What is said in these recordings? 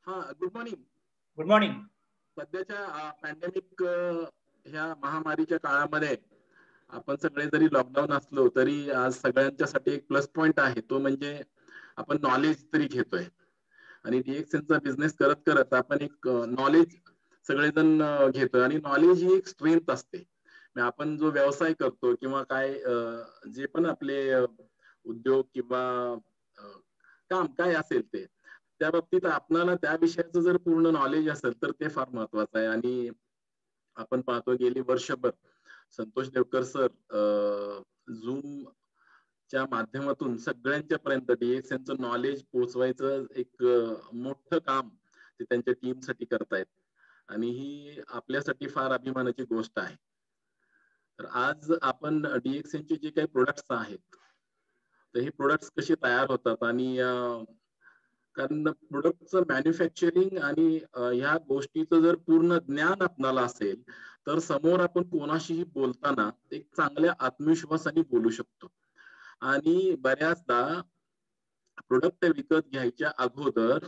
हा, good morning. Good morning. सध्याच्या pandemic ह्या महामारीच्या काळामध्ये आपण सगळे जरी लॉकडाऊन असलो तरी आज सगळ्यांच्यासाठी एक प्लस पॉइंट आहे, तो म्हणजे आपण नॉलेज तरी घेतोय. आणि डीएक्सएनचा बिझनेस करत करत आपण एक नॉलेज सगळेजण घेतोय. आणि नॉलेज ही एक स्ट्रेंथ असते. आपण जो व्यवसाय करतो किंवा काय जे पण आपले उद्योग किंवा काम काय असेल ते, त्या बाबतीत आपल्याला त्या विषयाचं जर पूर्ण नॉलेज असेल तर ते फार महत्वाचं आहे. आणि आपण पाहतो गेली वर्षभर संतोष देवकर सर झूम च्या माध्यमातून सगळ्यांच्या पर्यंत डीएक्सएनचं नॉलेज पोहोचवायचं एक मोठं काम ते त्यांच्या टीम साठी करतायत. आणि ही आपल्यासाठी फार अभिमानाची गोष्ट आहे. तर आज आपण डीएक्सएनचे जे काही प्रोडक्ट्स आहेत, तर हे प्रोडक्ट्स कसे तयार होतात आणि कारण प्रोडक्टचं मॅन्युफॅक्चरिंग आणि ह्या गोष्टीचं जर पूर्ण ज्ञान आपल्याला असेल तर समोर आपण कोणाशीही बोलताना एक चांगल्या आत्मविश्वासाने बोलू शकतो. आणि बऱ्याचदा प्रोडक्ट विकत घ्यायच्या अगोदर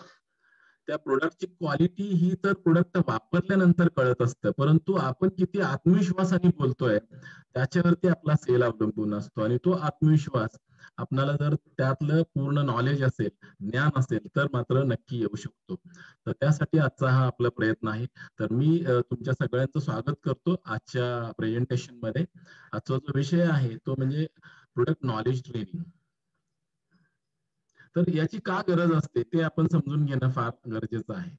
त्या प्रोडक्टची क्वालिटी ही तर प्रोडक्ट वापरल्यानंतर कळत असतं, परंतु आपण किती आत्मविश्वासाने बोलतोय त्याच्यावरती आपला सेल अवलंबून असतो. आणि तो आत्मविश्वास आपल्याला जर त्यातलं पूर्ण नॉलेज असेल, ज्ञान असेल, तर मात्र नक्की येऊ शकतो. तर त्यासाठी आजचा हा आपला प्रयत्न आहे. तर मी तुमच्या सगळ्यांचं स्वागत करतो आजच्या प्रेझेंटेशन मध्ये. आजचा जो विषय आहे तो म्हणजे प्रोडक्ट नॉलेज ट्रेनिंग. तर याची का गरज असते ते आपण समजून घेणं फार गरजेचं आहे.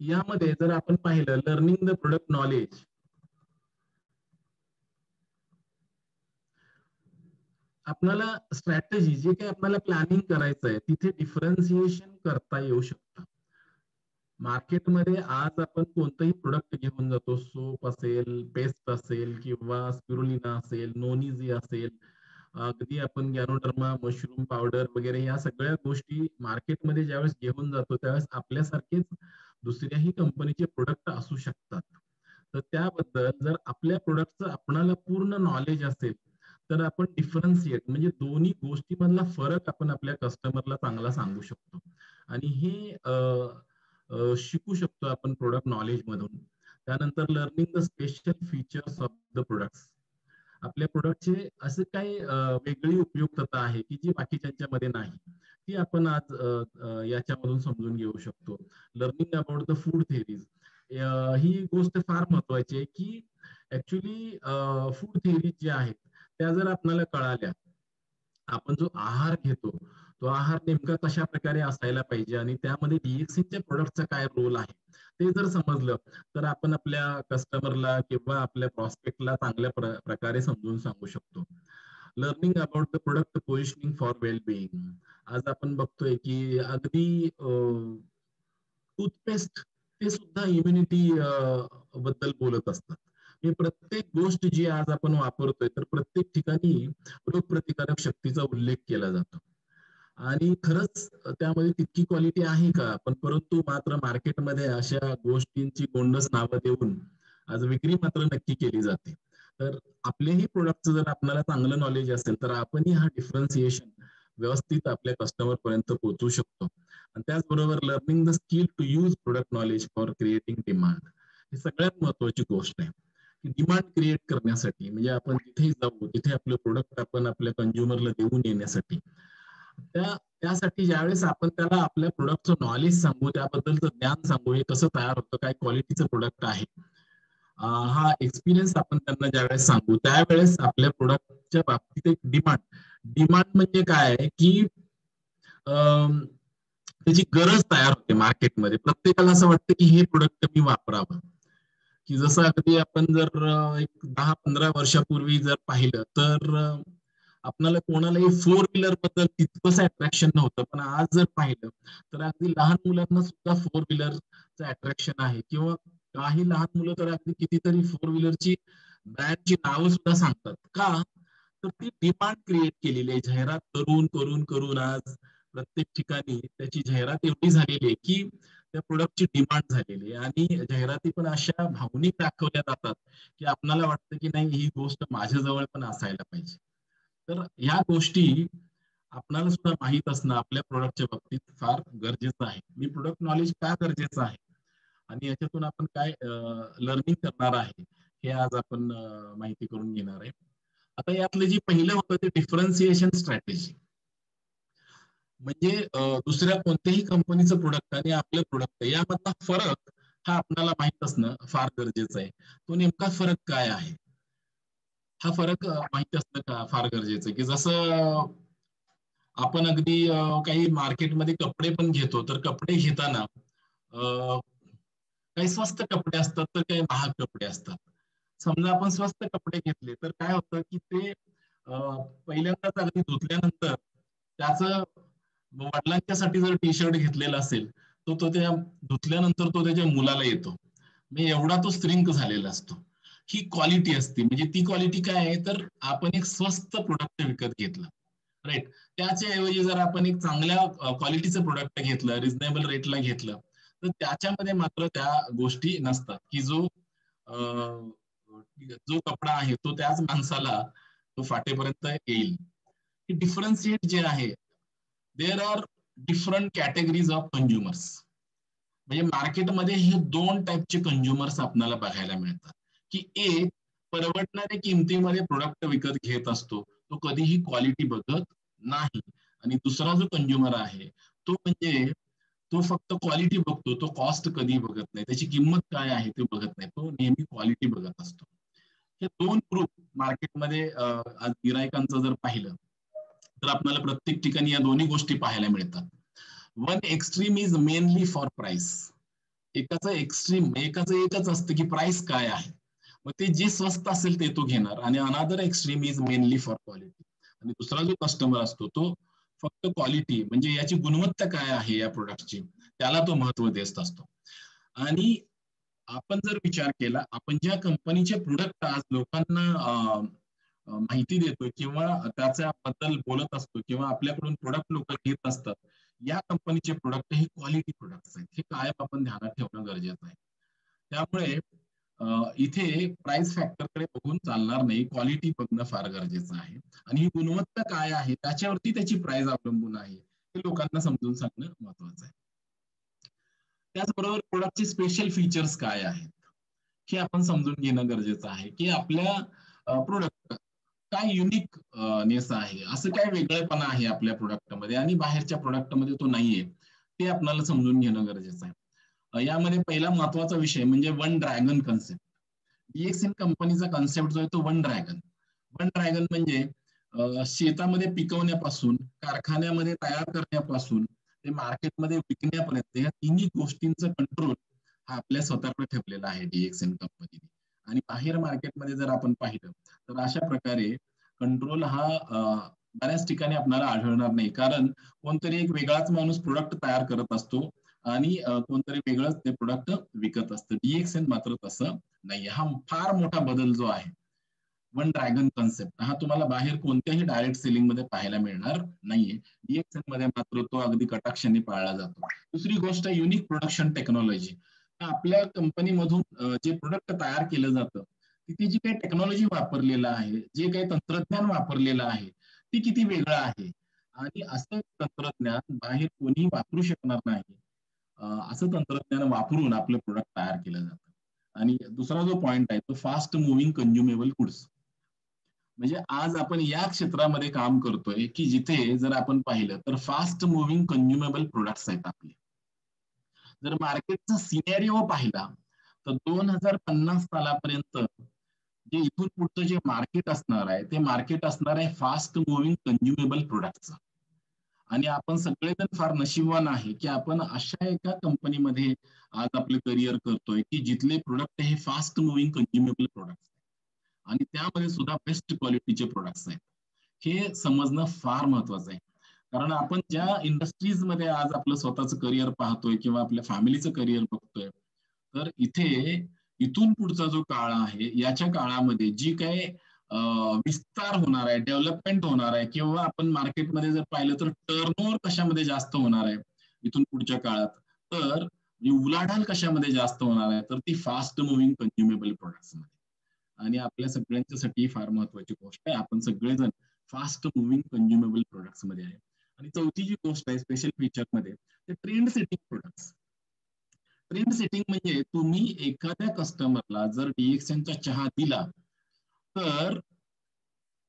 यामध्ये जर आपण पाहिलं लर्निंग द प्रोडक्ट नॉलेज, आपल्याला स्ट्रॅटेजी जे काही आपल्याला प्लॅनिंग करायचं आहे तिथे डिफरन्सिएशन करता येऊ शकतं. मार्केटमध्ये आज आपण कोणतंही प्रोडक्ट घेऊन जातो, सोप असेल, पेस्ट असेल किंवा स्पिरुलिना असेल, नोनीजी असेल, अगदी आपण गॅनोडर्मा, मशरूम पावडर वगैरे या सगळ्या गोष्टी मार्केटमध्ये ज्यावेळेस घेऊन जातो त्यावेळेस आपल्यासारखेच दुसऱ्याही कंपनीचे प्रोडक्ट असू शकतात. तर त्याबद्दल जर आपल्या प्रोडक्टचं आपणाला पूर्ण नॉलेज असेल तर आपण डिफरन्शिएट म्हणजे दोन्ही गोष्टीमधला फरक आपण आपल्या कस्टमरला चांगला सांगू शकतो. आणि हे शिकू शकतो आपण प्रोडक्ट नॉलेज मधून. त्यानंतर learning the special features of the products, आपल्या प्रोडक्टचे असे काही वेगळी उपयुक्तता आहे की जी बाकीच्या मध्ये नाही, ती आपण आज याच्यामधून समजून घेऊ शकतो. Learning about the food theories, ही गोष्ट फार महत्वाची आहे की ऍक्च्युली फूड थेरीज ज्या आहेत त्या जर आपल्याला कळाल्या, आपण जो आहार घेतो तो आहार नेमका कशा प्रकारे असायला पाहिजे आणि त्यामध्ये डीएक्सएनच्या प्रोडक्टचा काय रोल आहे ते जर समजलं तर आपण आपल्या कस्टमरला किंवा आपल्या प्रॉस्पेक्टला चांगल्या प्रकारे समजून सांगू शकतो. Learning about the product positioning for wellbeing, आज आपण बघतोय की अगदी टूथपेस्ट ते सुद्धा इम्युनिटी बद्दल बोलत असतात. हे प्रत्येक गोष्ट जी आज आपण वापरतोय तर प्रत्येक ठिकाणी रोगप्रतिकारक शक्तीचा उल्लेख केला जातो. आणि खरंच त्यामध्ये तितकी क्वालिटी आहे का, पण परंतु मात्र मार्केटमध्ये अशा गोष्टींची गोंडस नावं देऊन आज विक्री मात्र नक्की केली जाते. तर आपलेही प्रोडक्टचं जर आपल्याला चांगलं नॉलेज असेल तर आपणही हा डिफरन्सिएशन व्यवस्थित आपल्या कस्टमर पर्यंत पोहोचू शकतो. आणि त्याचबरोबर learning the skill to use product knowledge for creating demand, ही सगळ्यात महत्वाची गोष्ट आहे. डिमांड क्रिएट करण्यासाठी म्हणजे आपण तिथे जाऊ तिथे आपलं प्रोडक्ट आपण आपल्या कंझ्युमरला देऊन येण्यासाठी, त्यासाठी ज्यावेळेस आपण त्याला आपल्या प्रोडक्टचं नॉलेज सांगू, त्याबद्दलचं ज्ञान सांगू, हे कसं तयार होतं, काय क्वालिटीचं प्रोडक्ट आहे, हा एक्सपिरियन्स आपण त्यांना ज्यावेळेस सांगू त्यावेळेस आपल्या प्रोडक्टच्या बाबतीत एक डिमांड म्हणजे काय की त्याची गरज तयार होते मार्केटमध्ये. प्रत्येकाला असं वाटतं की हे प्रोडक्ट मी वापरावं. की जसं अगदी आपण जर एक 10-15 वर्षापूर्वी जर पाहिलं तर आपल्याला कोणालाही फोर व्हीलर बद्दल तितकंच अट्रॅक्शन नव्हतं, पण आज जर पाहिलं तर अगदी लहान मुलांना सुद्धा फोर व्हीलरचं अट्रॅक्शन आहे. किंवा काही लहान मुलं तर अगदी कितीतरी फोर व्हीलरची ब्रँडची नावं सुद्धा सांगतात. का तर ती डिमांड क्रिएट केलेली आहे. जाहिरात करून करून करून आज प्रत्येक ठिकाणी त्याची जाहिरात एवढी झालेली आहे की त्या प्रोडक्टची डिमांड झालेली आहे. आणि जाहिराती पण अशा भावनिक दाखवल्या जातात की आपल्याला वाटतं की नाही ही गोष्ट माझ्याजवळ पण असायला पाहिजे. तर या गोष्टी आपणाला सुद्धा माहित असणं आपल्या प्रोडक्टच्या बाबतीत फार गरजेचं आहे. मी प्रोडक्ट नॉलेज का गरजेचं आहे आणि याच्यातून आपण काय लर्निंग करणार आहे, हे आज आपण माहिती करून घेणार आहे. आता यातलं जे पहिलं होतं ते डिफरन्सिएशन स्ट्रॅटेजी. म्हणजे दुसऱ्या कोणत्याही कंपनीचं प्रोडक्ट आणि आपलं प्रोडक्ट यामधला फरक हा आपल्याला माहित असणं फार गरजेचं आहे. तो नेमका फरक काय आहे? हा फरक माहिती असणं का फार गरजेचं आहे, की जसं आपण अगदी काही मार्केटमध्ये कपडे पण घेतो, तर कपडे घेताना अ, काही स्वस्त कपडे असतात, तर काही महाग कपडे असतात. समजा आपण स्वस्त कपडे घेतले, तर काय होतं, की ते पहिल्यांदाच अगदी धुतल्यानंतर त्याचं वडिलांच्यासाठी जर टी शर्ट घेतलेला असेल, तर तो त्या धुतल्यानंतर तो त्याच्या मुलाला येतो. म्हणजे एवढा तो श्रिंक झालेला असतो. ही क्वालिटी असते. म्हणजे ती क्वालिटी काय आहे, तर आपण एक स्वस्त प्रोडक्ट विकत घेतलं. राइट. त्याच्या ऐवजी जर आपण एक चांगल्या क्वालिटीचं प्रोडक्ट घेतलं, रिझनेबल रेटला घेतलं, तर त्याच्यामध्ये मात्र त्या गोष्टी नसतात, की जो कपडा आहे तो त्याच माणसाला तो फाटेपर्यंत येईल. डिफरन्शिएट जे आहे, there are different categories of consumers. म्हणजे मार्केटमध्ये हे दोन टाईपचे कंझ्युमर्स आपल्याला बघायला मिळतात, की एक परवडणाऱ्या किमतीमध्ये प्रोडक्ट विकत घेत असतो, तो कधीही क्वालिटी बघत नाही. आणि दुसरा जो कंझ्युमर आहे, तो म्हणजे तो फक्त क्वालिटी बघतो, तो कॉस्ट कधी बघत नाही, त्याची किंमत काय आहे ते बघत नाही, तो नेहमी क्वालिटी बघत असतो. हे दोन ग्रुप मार्केटमध्ये आज गिरायकांचं जर पाहिलं, तर आपल्याला प्रत्येक ठिकाणी या दोन्ही गोष्टी पाहायला मिळतात. One extreme is mainly for price. एकाचं एक्स्ट्रीम एकाचं एकच असतं की प्राइस काय आहे, मग ते जे स्वस्त असेल ते तो घेणार. आणि अनादर extreme is mainly for quality. आणि दुसरा जो कस्टमर असतो तो फक्त क्वालिटी म्हणजे याची गुणवत्ता काय आहे या प्रोडक्टची, त्याला तो महत्व देत असतो. आणि आपण जर विचार केला, आपण ज्या कंपनीचे प्रोडक्ट आज लोकांना माहिती देतोय किंवा त्याच्याबद्दल बोलत असतो किंवा आपल्याकडून प्रोडक्ट लोक घेत असतात, या कंपनीचे प्रोडक्ट हे क्वालिटी प्रोडक्ट्स आहेत, हे कायम आपण ध्यानात ठेवणं गरजेचं आहे. त्यामुळे इथे प्राइस फॅक्टरकडे बघून चालणार नाही, क्वालिटी बघणं फार गरजेचं आहे. आणि ही गुणवत्ता काय आहे त्याच्यावरती त्याची प्राइस अवलंबून आहे, हे लोकांना समजून सांगणं महत्वाचं आहे. त्याचबरोबर प्रोडक्टचे स्पेशल फीचर्स काय आहेत, हे आपण समजून घेणं गरजेचं आहे, की आपल्या प्रोडक्ट काय युनिक नेस आहे, असं काय वेगळेपणा आहे आपल्या प्रोडक्टमध्ये आणि बाहेरच्या प्रोडक्टमध्ये तो नाहीये, ते आपल्याला समजून घेणं गरजेचं आहे. यामध्ये पहिला महत्वाचा विषय म्हणजे वन ड्रॅगन कन्सेप्ट. DXN कंपनीचा कन्सेप्ट जो आहे तो वन ड्रॅगन. वन ड्रॅगन म्हणजे शेतामध्ये पिकवण्यापासून, कारखान्यामध्ये तयार करण्यापासून ते मार्केटमध्ये विकण्यापर्यंत या तिन्ही गोष्टींचं कंट्रोल हा आपल्या स्वतःकडे ठेवलेला आहे DXN कंपनीने. आणि बाहेर मार्केटमध्ये जर आपण पाहिलं, तर अशा प्रकारे कंट्रोल हा बऱ्याच ठिकाणी आपल्याला आढळणार नाही. कारण कोणतरी एक वेगळाच माणूस प्रोडक्ट तयार करत असतो आणि कोणतरी वेगळंच ते प्रोडक्ट विकत असतं. DXN मात्र तसं नाहीये. हा फार मोठा बदल जो आहे, वन ड्रॅगन कन्सेप्ट, हा तुम्हाला बाहेर कोणत्याही डायरेक्ट सेलिंग मध्ये पाहायला मिळणार नाहीये. DXN मध्ये मात्र तो अगदी कटाक्षाने पाळला जातो. दुसरी गोष्ट, युनिक प्रोडक्शन टेक्नॉलॉजी. आपल्या कंपनीमधून जे प्रोडक्ट तयार केलं जातं, तिथे जी काही टेक्नॉलॉजी वापरलेलं आहे, जे काही तंत्रज्ञान वापरलेलं आहे, ती किती वेगळं आहे. आणि असं तंत्रज्ञान बाहेर कोणी वापरू शकणार नाही. असं तंत्रज्ञान वापरून आपलं प्रोडक्ट तयार केलं जातं. आणि दुसरा जो पॉइंट आहे तो फास्ट मुव्हिंग कंझ्युमेबल गुड्स. म्हणजे आज आपण या क्षेत्रामध्ये काम करतोय, की जिथे जर आपण पाहिलं तर फास्ट मुव्हिंग कंझ्युमेबल प्रोडक्ट्स आहेत आपले. जर मार्केटचा सिनेरिओ पाहिला, तर 2050 सालापर्यंत जे इथून पुढचं जे मार्केट असणार आहे, ते मार्केट असणार आहे फास्ट मुव्हिंग कंझ्युमेबल प्रोडक्टचं. आणि आपण सगळेजण फार नशीबवान आहे, की आपण अशा एका कंपनीमध्ये आज आपलं करिअर करतोय, की जिथले प्रोडक्ट हे फास्ट मुव्हिंग कंझ्युमेबल प्रोडक्ट्स आणि त्यामध्ये सुद्धा बेस्ट क्वालिटीचे प्रोडक्ट्स आहेत. हे समजणं फार महत्वाचं आहे. कारण आपण ज्या इंडस्ट्रीजमध्ये आज आपलं स्वतःचं करिअर पाहतोय किंवा आपल्या फॅमिलीचं करिअर बघतोय, तर इथे इथून पुढचा जो काळ आहे, याच्या काळामध्ये जी काही विस्तार होणार आहे, डेव्हलपमेंट होणार आहे किंवा आपण मार्केटमध्ये जर पाहिलं तर टर्नओव्हर कशामध्ये जास्त होणार आहे इथून पुढच्या काळात, तर उलाढाल कशामध्ये जास्त होणार आहे, तर ती फास्ट मुव्हिंग कंझ्युमेबल प्रोडक्ट्स मध्ये. आणि आपल्या सगळ्यांच्यासाठी फार महत्वाची गोष्ट आहे, आपण सगळेजण फास्ट मुव्हिंग कंझ्युमेबल प्रोडक्ट्स मध्ये आहे. आणि चौथी जी गोष्ट आहे स्पेशल फीचर मध्ये ते trend setting products. Trend setting म्हणजे तुम्ही एखाद्या कस्टमरला जर डीएक्सएनचा चहा दिला तर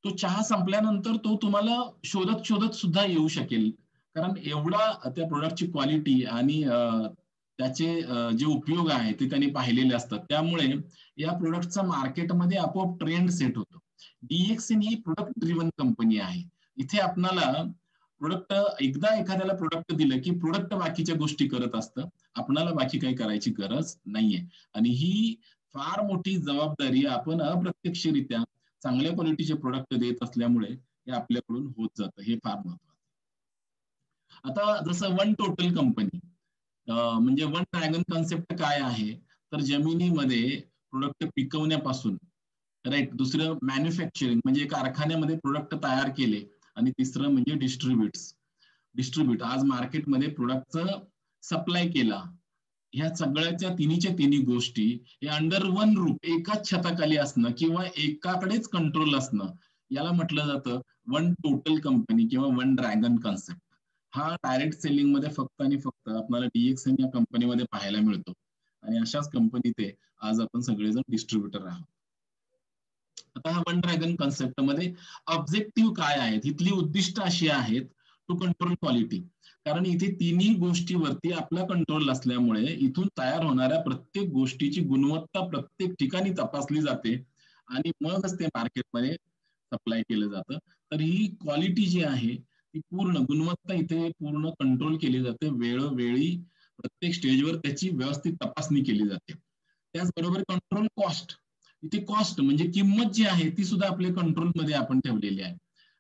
तो चहा संपल्यानंतर तो तुम्हाला शोधत शोधत सुद्धा येऊ शकेल. कारण एवढा त्या प्रोडक्टची क्वालिटी आणि त्याचे जे उपयोग आहेत ते त्यांनी पाहिलेले असतात. त्यामुळे या प्रोडक्टचा मार्केटमध्ये आपोआप ट्रेंड सेट होतो. डीएक्सएन ही प्रोडक्ट ड्रिव्हन कंपनी आहे. इथे आपल्याला प्रोडक्ट एकदा एखाद्याला प्रोडक्ट दिलं की प्रोडक्ट बाकीच्या गोष्टी करत असतं. आपणाला बाकी काही करायची गरज नाहीये. आणि ही फार मोठी जबाबदारी आपण अप्रत्यक्षरित्या चांगल्या क्वालिटीचे प्रोडक्ट देत असल्यामुळे हे आपल्याकडून होत जातं. हे फार महत्वाचं. आता जसं वन टोटल कंपनी म्हणजे वन ड्रॅगन कन्सेप्ट काय आहे, तर जमिनीमध्ये प्रोडक्ट पिकवण्यापासून राईट, दुसरं मॅन्युफॅक्चरिंग म्हणजे कारखान्यामध्ये प्रोडक्ट तयार केले, आणि तिसरं म्हणजे डिस्ट्रीब्यूट आज मार्केटमध्ये प्रोडक्टचं सप्लाय केला. ह्या सगळ्याच्या तिन्हीच्या तिन्ही गोष्टी हे अंडर वन रूप एकाच छताखाली असणं किंवा एकाकडेच कंट्रोल असणं, याला म्हटलं जातं वन टोटल कंपनी किंवा वन ड्रॅगन कन्सेप्ट. हा डायरेक्ट सेलिंग मध्ये फक्त आणि फक्त आपल्याला डीएक्सएन या कंपनीमध्ये पाहायला मिळतो. आणि अशाच कंपनीत आज आपण सगळेजण डिस्ट्रीब्युटर आहोत. आता हा वन ड्रॅगन कन्सेप्ट मध्ये ऑब्जेक्टिव्ह काय आहेत, इथली उद्दिष्ट अशी आहेत टू कंट्रोल क्वालिटी. कारण इथे तिन्ही गोष्टीवरती आपला कंट्रोल असल्यामुळे इथून तयार होणाऱ्या प्रत्येक गोष्टीची गुणवत्ता प्रत्येक ठिकाणी तपासली जाते आणि मगच ते मार्केटमध्ये सप्लाय केलं जातं. तर ही क्वालिटी जी आहे ती पूर्ण गुणवत्ता इथे पूर्ण कंट्रोल केली जाते. वेळोवेळी प्रत्येक स्टेजवर त्याची व्यवस्थित तपासणी केली जाते. त्याचबरोबर कंट्रोल कॉस्ट, इथे कॉस्ट म्हणजे किंमत जी आहे ती सुद्धा आपल्या कंट्रोलमध्ये आपण ठेवलेली आहे.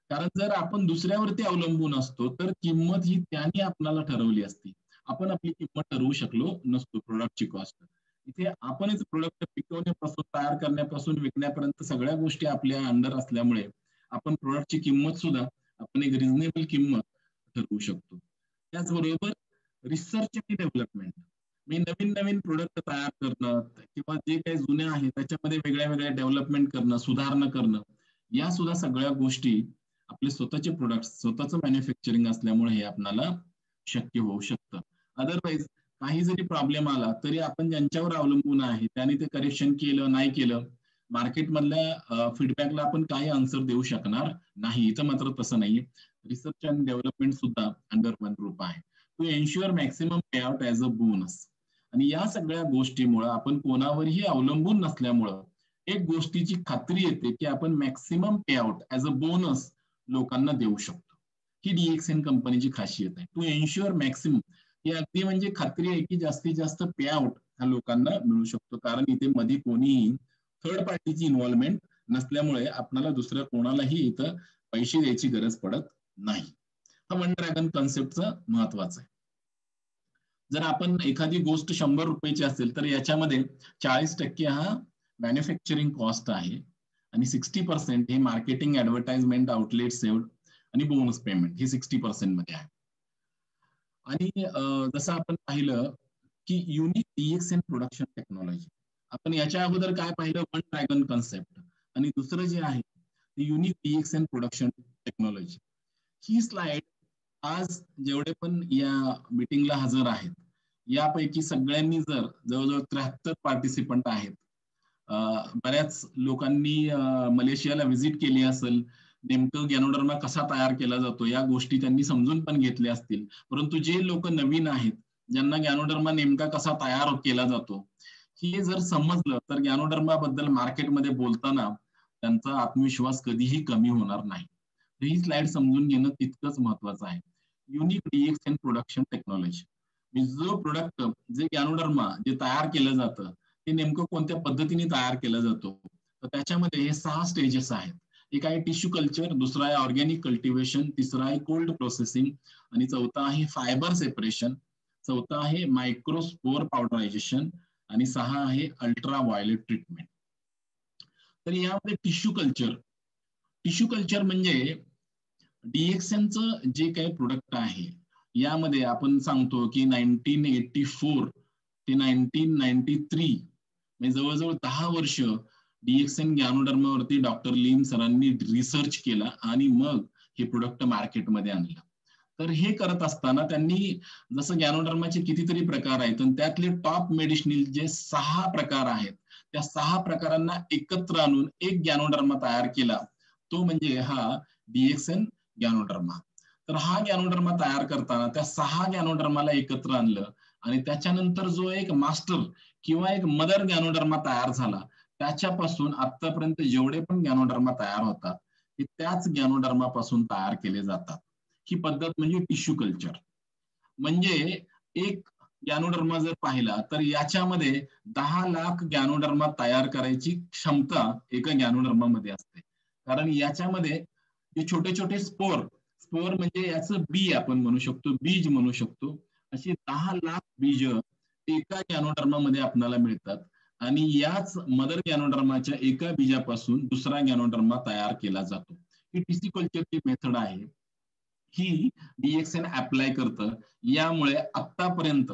कारण जर आपण दुसऱ्यावरती अवलंबून असतो तर किंमत ही त्याने आपल्याला ठरवली असती. आपण आपली किंमत ठरवू शकलो नसतो. प्रोडक्टची कॉस्ट इथे आपणच प्रोडक्ट पिकवण्यापासून तयार करण्यापासून विकण्यापर्यंत सगळ्या गोष्टी आपल्या अंडर असल्यामुळे आपण प्रोडक्टची किंमत सुद्धा आपण एक रिझनेबल किंमत ठरवू शकतो. त्याचबरोबर रिसर्च आणि डेव्हलपमेंट, मी नवीन नवीन प्रोडक्ट तयार करणं किंवा जे काही जुने आहे त्याच्यामध्ये वेगळ्या वेगळ्या डेव्हलपमेंट करणं, सुधारणा करणं, या सुद्धा सगळ्या गोष्टी आपले स्वतःचे प्रोडक्ट स्वतःचं मॅन्युफॅक्चरिंग असल्यामुळे हे आपल्याला शक्य होऊ शकतं. अदरवाईज काही जरी प्रॉब्लेम आला तरी आपण ज्यांच्यावर अवलंबून आहे त्याने ते करेक्शन केलं नाही केलं, मार्केटमधल्या फीडबॅकला आपण काही आन्सर देऊ शकणार नाही. इथं मात्र तसं नाहीये. रिसर्च अँड डेव्हलपमेंट सुद्धा अंडर वन ग्रुप आहे to ensure maximum payout as a bonus. आणि या सगळ्या गोष्टीमुळे आपण कोणावरही अवलंबून नसल्यामुळं एक गोष्टीची खात्री येते की आपण maximum payout as a bonus लोकांना देऊ शकतो. ही डीएक्सएन कंपनीची खासियत आहे. टू एन्श्युअर मॅक्सिमम ही अगदी म्हणजे खात्री आहे की जास्तीत जास्त पे आउट ह्या लोकांना मिळू शकतो. कारण इथे मध्ये कोणीही थर्ड पार्टीची इन्व्हॉल्वमेंट नसल्यामुळे आपल्याला दुसऱ्या कोणालाही इथं पैसे द्यायची गरज पडत नाही. हा वन ड्रॅगन कन्सेप्टचं महत्वाचं आहे. जर आपण एखादी गोष्ट 100 रुपयाची असेल तर याच्यामध्ये 40% हा मॅन्युफॅक्चरिंग कॉस्ट आहे आणि 60% हे मार्केटिंग, ऍडव्हर्टाइजमेंट, आउटलेट सेव्ड आणि बोनस पेमेंट हे 60% मध्ये आहे. आणि जसं आपण पाहिलं की युनिक डीएक्सएन प्रोडक्शन टेक्नॉलॉजी, आपण याच्या अगोदर काय पाहिलं, वन ड्रॅगन कन्सेप्ट, आणि दुसरं जे आहे ते युनिक डीएक्सएन प्रोडक्शन टेक्नॉलॉजी. ही स्लाइड आज जेवढे पण या मीटिंगला हजर आहेत यापैकी सगळ्यांनी जर जवळजवळ 73 पार्टिसिपंट आहेत. बऱ्याच लोकांनी मलेशियाला व्हिजिट केली असेल, नेमकं गॅनोडर्मा कसा तयार केला जातो या गोष्टी त्यांनी समजून पण घेतल्या असतील. परंतु जे लोक नवीन आहेत ज्यांना गॅनोडर्मा नेमका कसा तयार केला जातो हे जर समजलं तर गॅनोडर्मा बद्दल मार्केटमध्ये बोलताना त्यांचा आत्मविश्वास कधीही कमी होणार नाही. ही स्लाइड समजून घेणं तितकंच महत्वाचं आहे. युनिक डीएक्सएन प्रोडक्शन टेक्नॉलॉजी, जो प्रोडक्ट जे गॅनोडर्मा जे तयार केलं जातं ते नेमकं कोणत्या पद्धतीने तयार केला जातो, तर त्याच्यामध्ये हे 6 स्टेजेस आहेत. एक आहे टिश्यू कल्चर, दुसरा आहे ऑर्गॅनिक कल्टिवेशन, तिसरा आहे कोल्ड प्रोसेसिंग, आणि चौथा आहे फायबर सेपरेशन, चौथा आहे मायक्रोस्पोर पावडरायझेशन, आणि 6 आहे अल्ट्रा व्हायोलेट ट्रीटमेंट. तर यामध्ये टिश्यू कल्चर म्हणजे डीएक्सएनचं जे काही प्रोडक्ट आहे यामध्ये आपण सांगतो की 1984 ते 1993 म्हणजे जवळजवळ 10 वर्ष डीएक्सएन गॅनोडर्मावरती डॉक्टर लिम सरांनी रिसर्च केला आणि मग हे प्रोडक्ट मार्केटमध्ये आणलं. तर हे करत असताना त्यांनी जसं ज्ञानोधर्माचे कितीतरी प्रकार आहेत आणि त्यातले टॉप मेडिसिनल जे 6 प्रकार आहेत, त्या 6 प्रकारांना एकत्र आणून एक ज्ञानोधर्म तयार केला. तो म्हणजे हा DXN ज्ञानोधर्म. तर हा ज्ञानोधर्म तयार करताना त्या 6 ज्ञानोधर्माला एकत्र आणलं आणि त्याच्यानंतर जो एक मास्टर किंवा एक मदर ज्ञानोधर्म तयार झाला, त्याच्यापासून आतापर्यंत जेवढे पण ज्ञानोधर्म तयार होतात, ते त्याच ज्ञानोधर्मापासून तयार केले जातात. ही पद्धत म्हणजे टिश्यू कल्चर. म्हणजे एक ज्ञानोधर्म जर पाहिला तर याच्यामध्ये 10 लाख ज्ञानोधर्म तयार करायची क्षमता एका ज्ञानोधर्मामध्ये असते. कारण याच्यामध्ये जे छोटे छोटे स्पोर, स्पोर म्हणजे याचं बी आपण म्हणू शकतो, बीज म्हणू शकतो. अशी 10 लाख बीज एका ज्ञानोधर्मामध्ये आपल्याला मिळतात आणि याच मदर ज्ञानोधर्माच्या एका बीजापासून दुसरा ज्ञानोधर्म तयार केला जातो. ही टिश्यू कल्चरची मेथड आहे. ही DXN अप्लाय करतं. यामुळे आतापर्यंत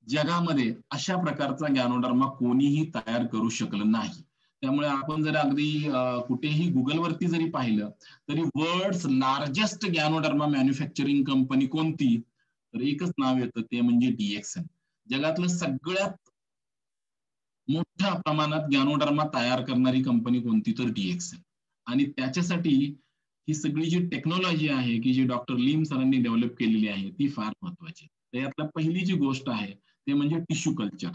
जगामध्ये अशा प्रकारचा ज्ञानोधर्म कोणीही तयार करू शकलं नाही. त्यामुळे आपण जर अगदी कुठेही गुगलवरती जरी पाहिलं तरी वर्ल्ड्स लार्जेस्ट ज्ञानोधर्म मॅन्युफॅक्चरिंग कंपनी कोणती, तर एकच नाव येतं, ते म्हणजे DXN. जगातलं सगळ्यात मोठ्या प्रमाणात ज्ञानोधर्म तयार करणारी कंपनी कोणती, तर DXN. आणि त्याच्यासाठी ही सगळी जी टेक्नॉलॉजी आहे की जी डॉक्टर लिम सरांनी डेव्हलप केलेली आहे ती फार महत्वाची. तर यातला पहिली जी गोष्ट आहे ते म्हणजे टिश्यू कल्चर,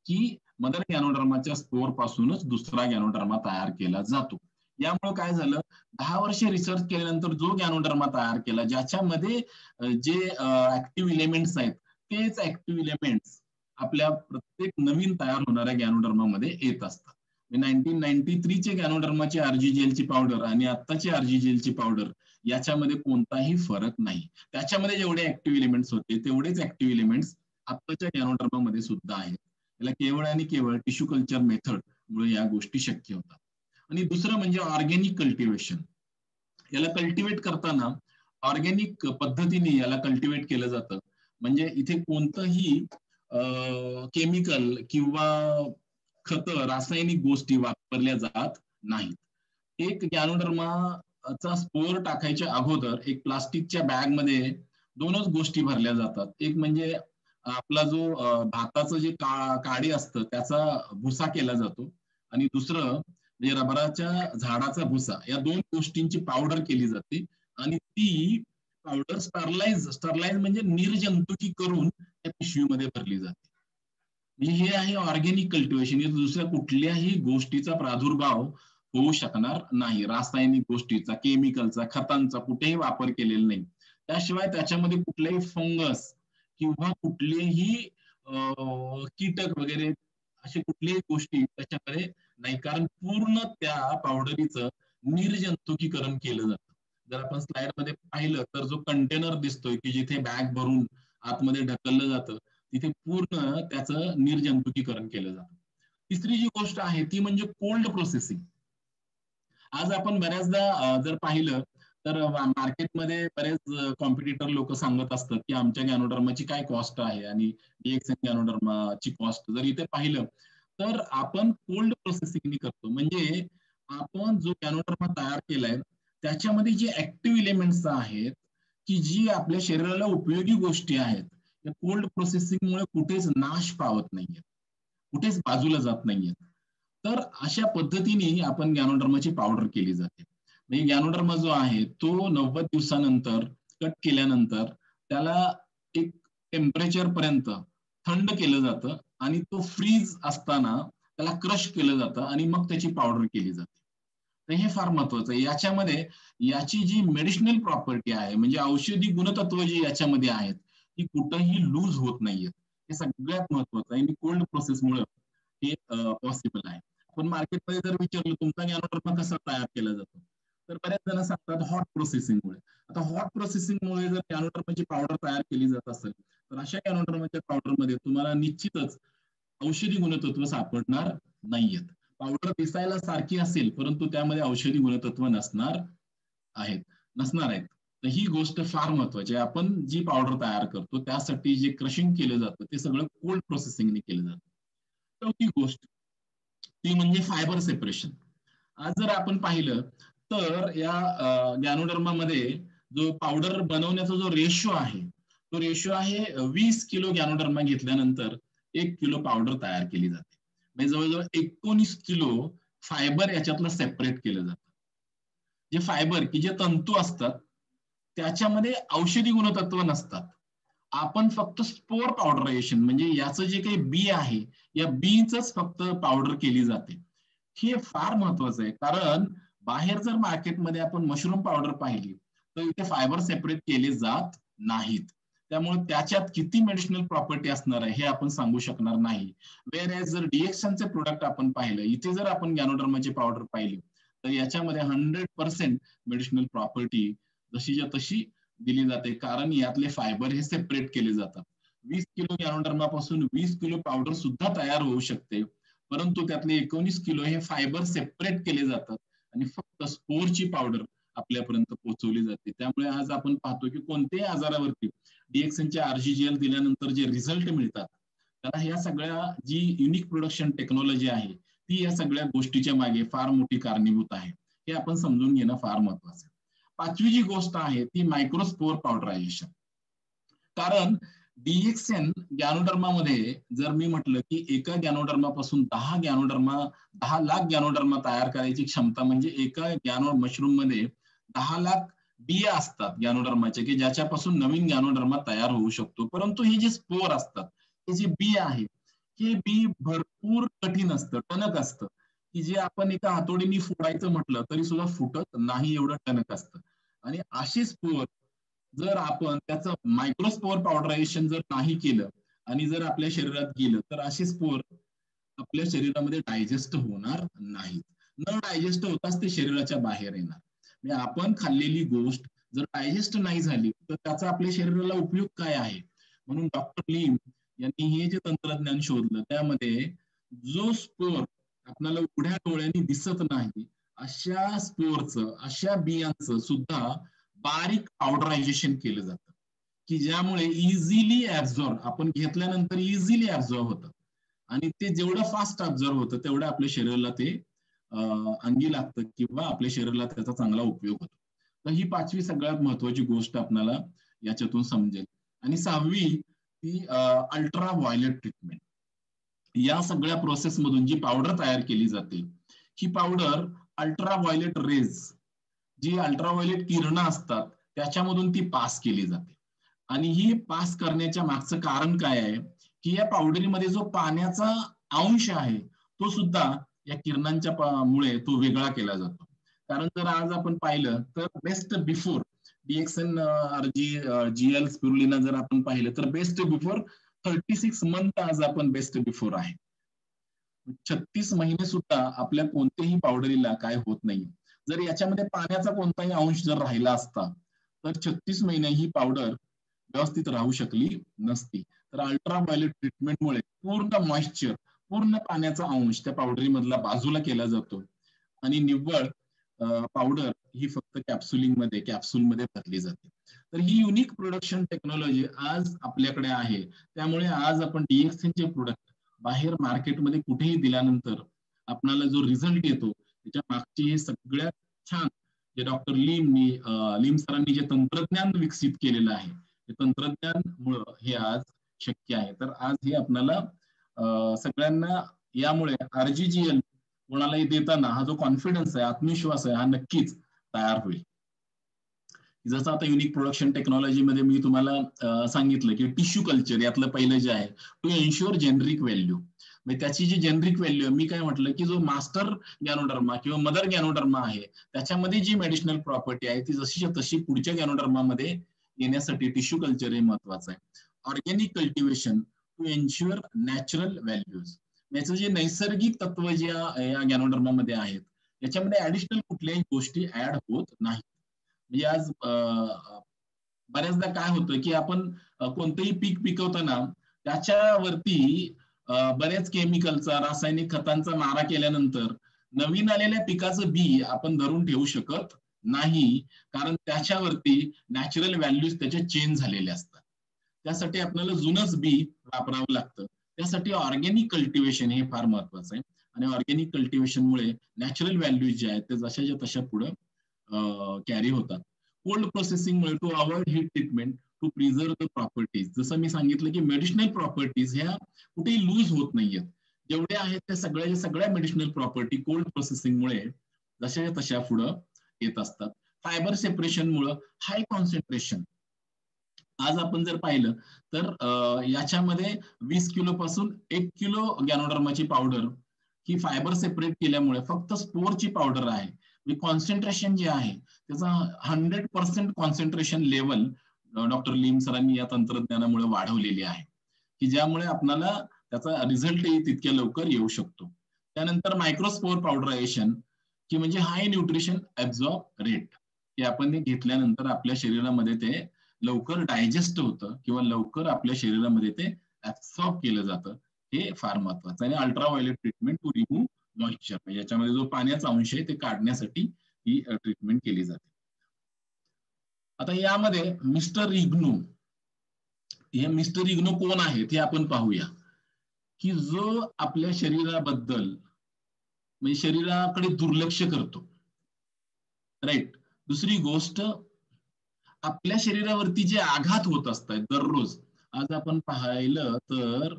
की मदर ज्ञानोधर्माच्या स्पोर पासूनच दुसरा ज्ञानोधर्म तयार केला जातो. यामुळे काय झालं, 10 वर्ष रिसर्च केल्यानंतर जो ज्ञानोधर्म तयार केला ज्याच्यामध्ये जे ऍक्टिव्ह एलिमेंट्स आहेत तेच ऍक्टिव्ह एलिमेंट्स आपल्या प्रत्येक नवीन तयार होणाऱ्या ज्ञानोधर्मामध्ये येत असतात. 1993 चे ज्ञानोधर्माची आरजीजीएलची पावडर आणि आत्ताची आरजीजीएलची पावडर याच्यामध्ये कोणताही फरक नाही. त्याच्यामध्ये जेवढे ऍक्टिव्ह एलिमेंट्स होते तेवढेच ऍक्टिव्ह एलिमेंट्स आत्ताच्या ज्ञानोधर्मामध्ये सुद्धा आहेत. याला केवळ आणि केवळ टिश्यू कल्चर मेथड मुळे या गोष्टी शक्य होतात. आणि दुसरं म्हणजे ऑर्गॅनिक कल्टिवेशन. याला कल्टिवेट करताना ऑर्गॅनिक पद्धतीने याला कल्टिवेट केलं जातं. म्हणजे इथे कोणतंही केमिकल किंवा खत, रासायनिक गोष्टी वापरल्या जात नाहीत. एक ज्ञानोधर्माचा स्पोर टाकायच्या अगोदर एक प्लास्टिकच्या बॅग मध्ये दोनच गोष्टी भरल्या जातात. एक म्हणजे आपला जो भाताचं जे काडी असतं त्याचा भुसा केला जातो आणि दुसरं म्हणजे रबराच्या झाडाचा भुसा. या दोन गोष्टींची पावडर केली जाते आणि ती पावडर स्टरलाइज म्हणजे निर्जंतुकी करून त्या पिशवीमध्ये भरली जाते. म्हणजे हे आहे ऑर्गॅनिक कल्टिवेशन. दुसऱ्या कुठल्याही गोष्टीचा प्रादुर्भाव होऊ शकणार नाही. रासायनिक गोष्टीचा, केमिकलचा, खतांचा कुठेही वापर केलेला नाही. त्याशिवाय त्याच्यामध्ये कुठलेही फंगस किंवा कुठलेही कीटक वगैरे असे कुठल्याही गोष्टी त्याच्यामध्ये नाही. कारण पूर्ण त्या पावडरीचं निर्जंतुकीकरण केलं जातं. जर आपण स्लाइड मध्ये पाहिलं तर जो कंटेनर दिसतोय की जिथे बॅग भरून आतमध्ये ढकललं जातं, तिथे पूर्ण त्याचं निर्जंतुकीकरण केलं जातं. तिसरी जी गोष्ट आहे ती म्हणजे कोल्ड प्रोसेसिंग. आज आपण बऱ्याचदा जर पाहिलं तर मार्केटमध्ये बरेच कॉम्पिटिटर लोक सांगत असतात की आमच्या ज्ञानोधर्माची काय कॉस्ट आहे आणि DXN ज्ञानोधर्माची कॉस्ट जर इथे पाहिलं तर आपण कोल्ड प्रोसेसिंग करतो. म्हणजे आपण जो ज्ञानोधर्म तयार केलाय त्याच्यामध्ये जे ऍक्टिव्ह एलिमेंट्स आहेत की जी आपल्या शरीराला उपयोगी गोष्टी आहेत, त्या कोल्ड प्रोसेसिंग मुळे कुठेच नाश पावत नाहीये, कुठेच बाजूला जात नाहीये. तर अशा पद्धतीने आपण ज्ञानोधर्माची पावडर केली जाते. म्हणजे ज्ञानोधर्म जो आहे तो 90 दिवसानंतर कट केल्यानंतर त्याला एक टेम्परेचर पर्यंत थंड केलं जातं आणि तो फ्रीज असताना त्याला क्रश केलं जातं आणि मग त्याची पावडर केली जाते. तर हे फार महत्वाचं आहे. याच्यामध्ये याची जी मेडिसिनल प्रॉपर्टी आहे म्हणजे औषधी गुणतत्व जी याच्यामध्ये आहेत ती कुठंही लूज होत नाहीये. हे सगळ्यात महत्वाचं आहे आणि कोल्ड प्रोसेसमुळे हे पॉसिबल आहे. पण मार्केटमध्ये जर विचारलं तुमचा ज्ञानोधर्म कसा तयार केला जातो, तर बऱ्याच जण सांगतात हॉट प्रोसेसिंगमुळे. आता हॉट प्रोसेसिंगमुळे जर ज्ञानोधर्माची पावडर तयार केली जात असेल तर अशा ज्ञानोधर्माच्या पावडरमध्ये तुम्हाला निश्चितच औषधी गुणतत्व सापडणार नाहीयेत. पावडर दिसायला सारखी असेल परंतु त्यामध्ये औषधी गुणतत्व नसणार आहेत. तर ही गोष्ट फार महत्वाची आहे. आपण जी पावडर तयार करतो त्यासाठी जे क्रशिंग केलं जातं ते सगळं कोल्ड प्रोसेसिंगने केलं जातं. चौथी गोष्ट ती म्हणजे फायबर सेपरेशन. आज जर आपण पाहिलं तर या ज्ञानोधर्मामध्ये जो पावडर बनवण्याचा जो रेशो आहे, तो रेशो आहे 20 किलो गॅनोडर्मा घेतल्यानंतर 1 किलो पावडर तयार केली जाते. म्हणजे जवळजवळ 19 किलो फायबर याच्यातलं सेपरेट केलं जातं. जे फायबर की जे तंतू असतात त्याच्यामध्ये औषधी गुणतत्व नसतात. आपण फक्त स्पोर पावडरायझेशन म्हणजे याचं जे काही बी आहे, या बीच फक्त पावडर केली जाते. हे फार महत्वाचं आहे, कारण बाहेर जर मार्केटमध्ये आपण मशरूम पावडर पाहिली तर इथे फायबर सेपरेट केले जात नाहीत. त्यामुळे त्याच्यात किती मेडिसिनल प्रॉपर्टी असणार आहे हे आपण सांगू शकणार नाही. वेर एज जर डिएक्शनचे प्रोडक्ट आपण पाहिलं, इथे जर आपण गॅनोडर्माची पावडर पाहिली तर याच्यामध्ये 100% मेडिसिनल प्रॉपर्टी जशीच्या तशी दिली जाते, कारण यातले फायबर हे सेपरेट केले जातात. 20 किलो गॅनोडर्मापासून 20 किलो पावडर सुद्धा तयार होऊ शकते, परंतु त्यातले 19 किलो हे फायबर सेपरेट केले जातात आणि फक्त स्पोरची पावडर आपल्यापर्यंत पोहोचवली जाते. त्यामुळे आज आपण पाहतो की कोणत्याही आजारावरती डीएक्सएनचे आरजीजीएल दिल्यानंतर जे रिझल्ट मिळतात, त्याला ह्या सगळ्या जी युनिक प्रोडक्शन टेक्नॉलॉजी आहे ती या सगळ्या गोष्टीच्या मागे फार मोठी कारणीभूत आहे. हे आपण समजून घेणं फार महत्वाचं आहे. पाचवी जी गोष्ट आहे ती मायक्रोस्पोर पावडरायझेशन. कारण डीएक्सएन गॅनोडर्मामध्ये जर मी म्हटलं की एका गॅनोडर्मापासून 10 लाख गॅनोडर्मा तयार करायची क्षमता, म्हणजे एका गॅनो मशरूम मध्ये 10 लाख बिया असतात गॅनोडर्माचे की ज्याच्यापासून नवीन गॅनोडर्मा तयार होऊ शकतो. परंतु हे जे स्पोर असतात, हे जे बी आहे, हे बी भरपूर कठीण असतं, टणक असतं, की जे आपण एका हातोडीने फोडायचं म्हटलं तरी सुद्धा फुटत नाही, एवढं टणक असतं. आणि असे स्पोर जर आपण त्याचं मायक्रोस्पोर पावडरायझेशन जर नाही केलं आणि जर आपल्या शरीरात गेलं तर असे स्पोर आपल्या शरीरामध्ये डायजेस्ट होणार नाहीत. न डायजेस्ट होताच ते शरीराच्या बाहेर येणार. म्हणजे आपण खाल्लेली गोष्ट जर डायजेस्ट नाही झाली तर त्याचा आपल्या शरीराला उपयोग काय आहे. म्हणून डॉक्टर लिम यांनी हे जे तंत्रज्ञान शोधलं त्यामध्ये जो स्पोर आपल्याला उघड्या डोळ्यांनी दिसत नाही अशा स्पोरचं, अशा बियांचं सुद्धा बारीक पावडरायझेशन केलं जातं, की ज्यामुळे इझिली ऍब्झॉर्ब, आपण घेतल्यानंतर इझिली ऍब्झॉर्ब होतं आणि ते जेवढं फास्ट ऍब्झॉर्ब होतं तेवढं आपल्या शरीराला ते अंगी लागतं किंवा आपल्या शरीराला त्याचा चांगला उपयोग होतो. तर ही पाचवी सगळ्यात महत्वाची गोष्ट आपल्याला याच्यातून समजेल. आणि सहावी ती अल्ट्रा व्हायलेट ट्रीटमेंट. या सगळ्या प्रोसेस मधून जी पावडर तयार केली जाते, ही पावडर अल्ट्रा व्हायलेट रेज, जी अल्ट्राव्हायोलेट किरणं असतात त्याच्यामधून ती पास केली जाते. आणि ही पास करण्याच्या मागचं कारण काय आहे, की या पावडरीमध्ये जो पाण्याचा अंश आहे तो सुद्धा या किरणांच्या मुळे तो वेगळा केला जातो. कारण जर आज आपण पाहिलं तर best before DXN GL spirulina जर आपण पाहिलं तर बेस्ट बिफोर 36 मंथ आज आपण बेस्ट बिफोर आहे. 36 महिने सुद्धा आपल्या कोणत्याही पावडरीला काय होत नाही. जर याच्यामध्ये पाण्याचा कोणताही अंश जर राहिला असता तर 36 महिने ही पावडर व्यवस्थित राहू शकली नसती. तर अल्ट्राव्हायोलेट ट्रीटमेंटमुळे पूर्ण मॉइश्चर, पूर्ण पाण्याचा अंश त्या पावडरीमधला बाजूला केला जातो आणि निव्वळ पावडर ही फक्त कॅप्सूलमध्ये भरली जाते. तर ही युनिक प्रोडक्शन टेक्नॉलॉजी आज आपल्याकडे आहे. त्यामुळे आज आपण डीएक्सएनचे प्रोडक्ट बाहेर मार्केटमध्ये कुठेही दिल्यानंतर आपल्याला जो रिझल्ट येतो त्याच्या मागची हे सगळ्यात छान जे डॉक्टर लिम सरांनी जे तंत्रज्ञान विकसित केलेलं आहे, ते तंत्रज्ञानमुळं हे आज शक्य आहे. तर आज हे आपल्याला सगळ्यांना यामुळे आरजीजीएल कोणालाही देताना हा जो कॉन्फिडन्स आहे, आत्मविश्वास आहे, हा नक्कीच तयार होईल. जसं आता युनिक प्रोडक्शन टेक्नॉलॉजीमध्ये मी तुम्हाला सांगितलं की टिश्यू कल्चर यातलं पहिलं जे आहे टू एन्श्युअर जेनरिक व्हॅल्यू. म्हणजे त्याची जी जेनरिक व्हॅल्यू मी काय म्हटलं की जो मास्टर गॅनोडर्मा किंवा मदर गॅनोडर्मा आहे त्याच्यामध्ये जी मेडिसिनल प्रॉपर्टी आहे ती जशीच्या तशी पुढच्या गॅनोडर्मामध्ये येण्यासाठी टिश्यू कल्चर हे महत्वाचं आहे. Organic cultivation to ensure natural values. याचं जे नैसर्गिक तत्व जे या गॅनोडर्मामध्ये आहेत याच्यामध्ये ऍडिशनल कुठल्याही गोष्टी ऍड होत नाही. म्हणजे आज बऱ्याचदा काय होतं की आपण कोणतंही पीक पिकवताना त्याच्यावरती बऱ्याच केमिकलचा, रासायनिक खतांचा मारा केल्यानंतर नवीन आलेल्या पिकाचं बी आपण धरून ठेवू शकत नाही, कारण त्याच्यावरती नॅचरल व्हॅल्यूज त्याच्या चेंज झालेले असतात. त्यासाठी आपल्याला जुनच बी वापरावं लागतं. त्यासाठी ऑर्गॅनिक कल्टिवेशन हे फार महत्वाचं आहे आणि ऑर्गॅनिक कल्टिवेशनमुळे नॅचरल व्हॅल्यूज ज्या आहेत ते जशाच्या तशा पुढे कॅरी होतात. कोल्ड प्रोसेसिंगमुळे to avoid heat treatment to preserve the properties. जसं मी सांगितलं की मेडिसिनल प्रॉपर्टीज ह्या कुठेही लूज होत नाहीयेत. जेवढे आहेत त्या सगळ्या मेडिसिनल प्रॉपर्टी कोल्ड प्रोसेसिंगमुळे जशा तशा पुढं येत असतात. फायबर सेपरेशनमुळे हाय कॉन्सन्ट्रेशन. आज आपण जर पाहिलं तर याच्यामध्ये 20 किलो पासून 1 किलो गॅनोडर्माची पावडर ही फायबर सेपरेट केल्यामुळे फक्त स्पोरची पावडर आहे. कॉन्सन्ट्रेशन जे आहे त्याचा 100% कॉन्सन्ट्रेशन लेवल डॉक्टर लिम सरांनी या तंत्रज्ञानामुळे वाढवलेली आहे, की ज्यामुळे आपल्याला त्याचा रिझल्टही तितक्या लवकर येऊ शकतो. त्यानंतर मायक्रोस्पोर पावडरायझेशन, की म्हणजे हाय न्यूट्रिशन ऍब्झॉर्ब रेट, की आपण ते घेतल्यानंतर आपल्या शरीरामध्ये ते लवकर डायजेस्ट होतं किंवा लवकर आपल्या शरीरामध्ये ते ऍब्सॉर्ब केलं जातं. हे फार महत्वाचं. आणि ultraviolet treatment to remove moisture, म्हणजे याच्यामध्ये जो पाण्याचा अंश आहे ते काढण्यासाठी ही ट्रीटमेंट केली जाते. आता यामध्ये मिस्टर इग्नो, हे मिस्टर इग्नो कोण आहेत हे आपण पाहूया. की जो आपल्या शरीराबद्दल म्हणजे शरीराकडे दुर्लक्ष करतो, राईट. दुसरी गोष्ट, आपल्या शरीरावरती जे आघात होत असतात दररोज. आज आपण पाहिलं तर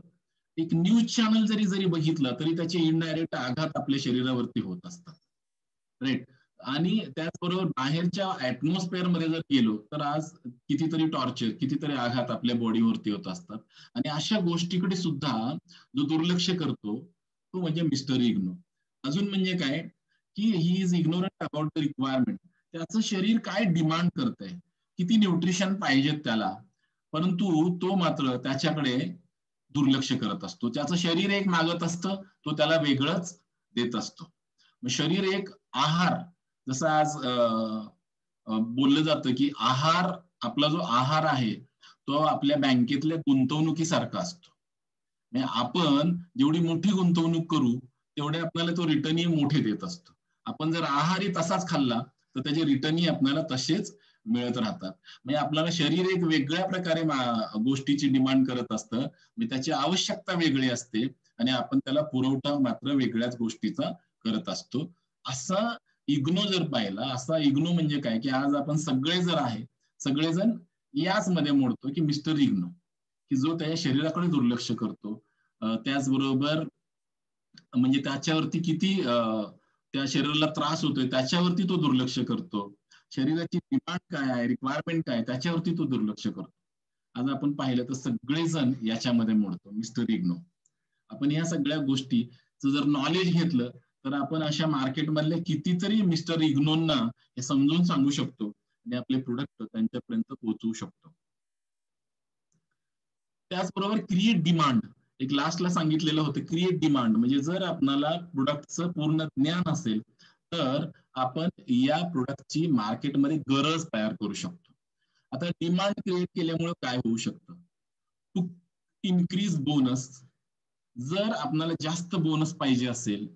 एक न्यूज चॅनल जरी बघितलं तरी त्याचे इनडायरेक्ट आघात आपल्या शरीरावरती होत असतात, राईट. आणि त्याचबरोबर बाहेरच्या ऍटमॉस्फिअर मध्ये जर गेलो तर आज कितीतरी टॉर्चर, कितीतरी आघात आपल्या बॉडीवरती होत असतात. आणि अशा गोष्टीकडे सुद्धा जो दुर्लक्ष करतो तो म्हणजे मिस्टर इग्नो. अजून म्हणजे काय, की he is ignorant about the requirement. त्याचं शरीर काय डिमांड करतंय, किती न्यूट्रिशन पाहिजेत त्याला, परंतु तो मात्र त्याच्याकडे दुर्लक्ष करत असतो. त्याचं शरीर एक मागत असतं, तो त्याला वेगळंच देत असतो. शरीर एक आहार, जसं आज बोललं जातं की आहार, आपला जो आहार आहे तो आपल्या बँकेतल्या गुंतवणुकीसारखा असतो. म्हणजे आपण जेवढी मोठी गुंतवणूक करू तेवढे आपल्याला तो रिटर्नही मोठे देत असतो. आपण जर आहारही तसाच खाल्ला तर त्याचे रिटर्नही आपल्याला तसेच मिळत राहतात. म्हणजे आपल्याला शरीर एक वेगळ्या प्रकारे गोष्टीची डिमांड करत असतं, म्हणजे त्याची आवश्यकता वेगळी असते आणि आपण त्याला पुरवठा मात्र वेगळ्याच गोष्टीचा करत असतो. असा इग्नो जर पाहिला, असा इग्नो म्हणजे काय, की आज आपण सगळे जर आहे, सगळेजण याच मध्ये मोडतो की मिस्टर इग्नो, की जो त्याच्या शरीराकडे दुर्लक्ष करतो. त्याचबरोबर म्हणजे त्याच्यावरती किती त्या शरीराला त्रास होतोय त्याच्यावरती तो दुर्लक्ष करतो. शरीराची डिमांड काय आहे, रिक्वायरमेंट काय, त्याच्यावरती तो दुर्लक्ष करतो. आज आपण पाहिलं तर सगळेजण याच्यामध्ये मोडतो, मिस्टर इग्नो. आपण या सगळ्या गोष्टीचं जर नॉलेज घेतलं तर आपण अशा मार्केटमधल्या कितीतरी मिस्टर इग्नोंना हे समजून सांगू शकतो आणि आपले प्रोडक्ट त्यांच्यापर्यंत पोहोचवू शकतो. त्याचबरोबर क्रिएट डिमांड, एक लास्टला सांगितलेलं होतं क्रिएट डिमांड, म्हणजे जर आपल्याला प्रोडक्टचं पूर्ण ज्ञान असेल तर आपण या प्रोडक्टची मार्केटमध्ये गरज तयार करू शकतो. आता डिमांड क्रिएट केल्यामुळे काय होऊ शकतं, टू इन्क्रीज बोनस. जर आपल्याला जास्त बोनस पाहिजे असेल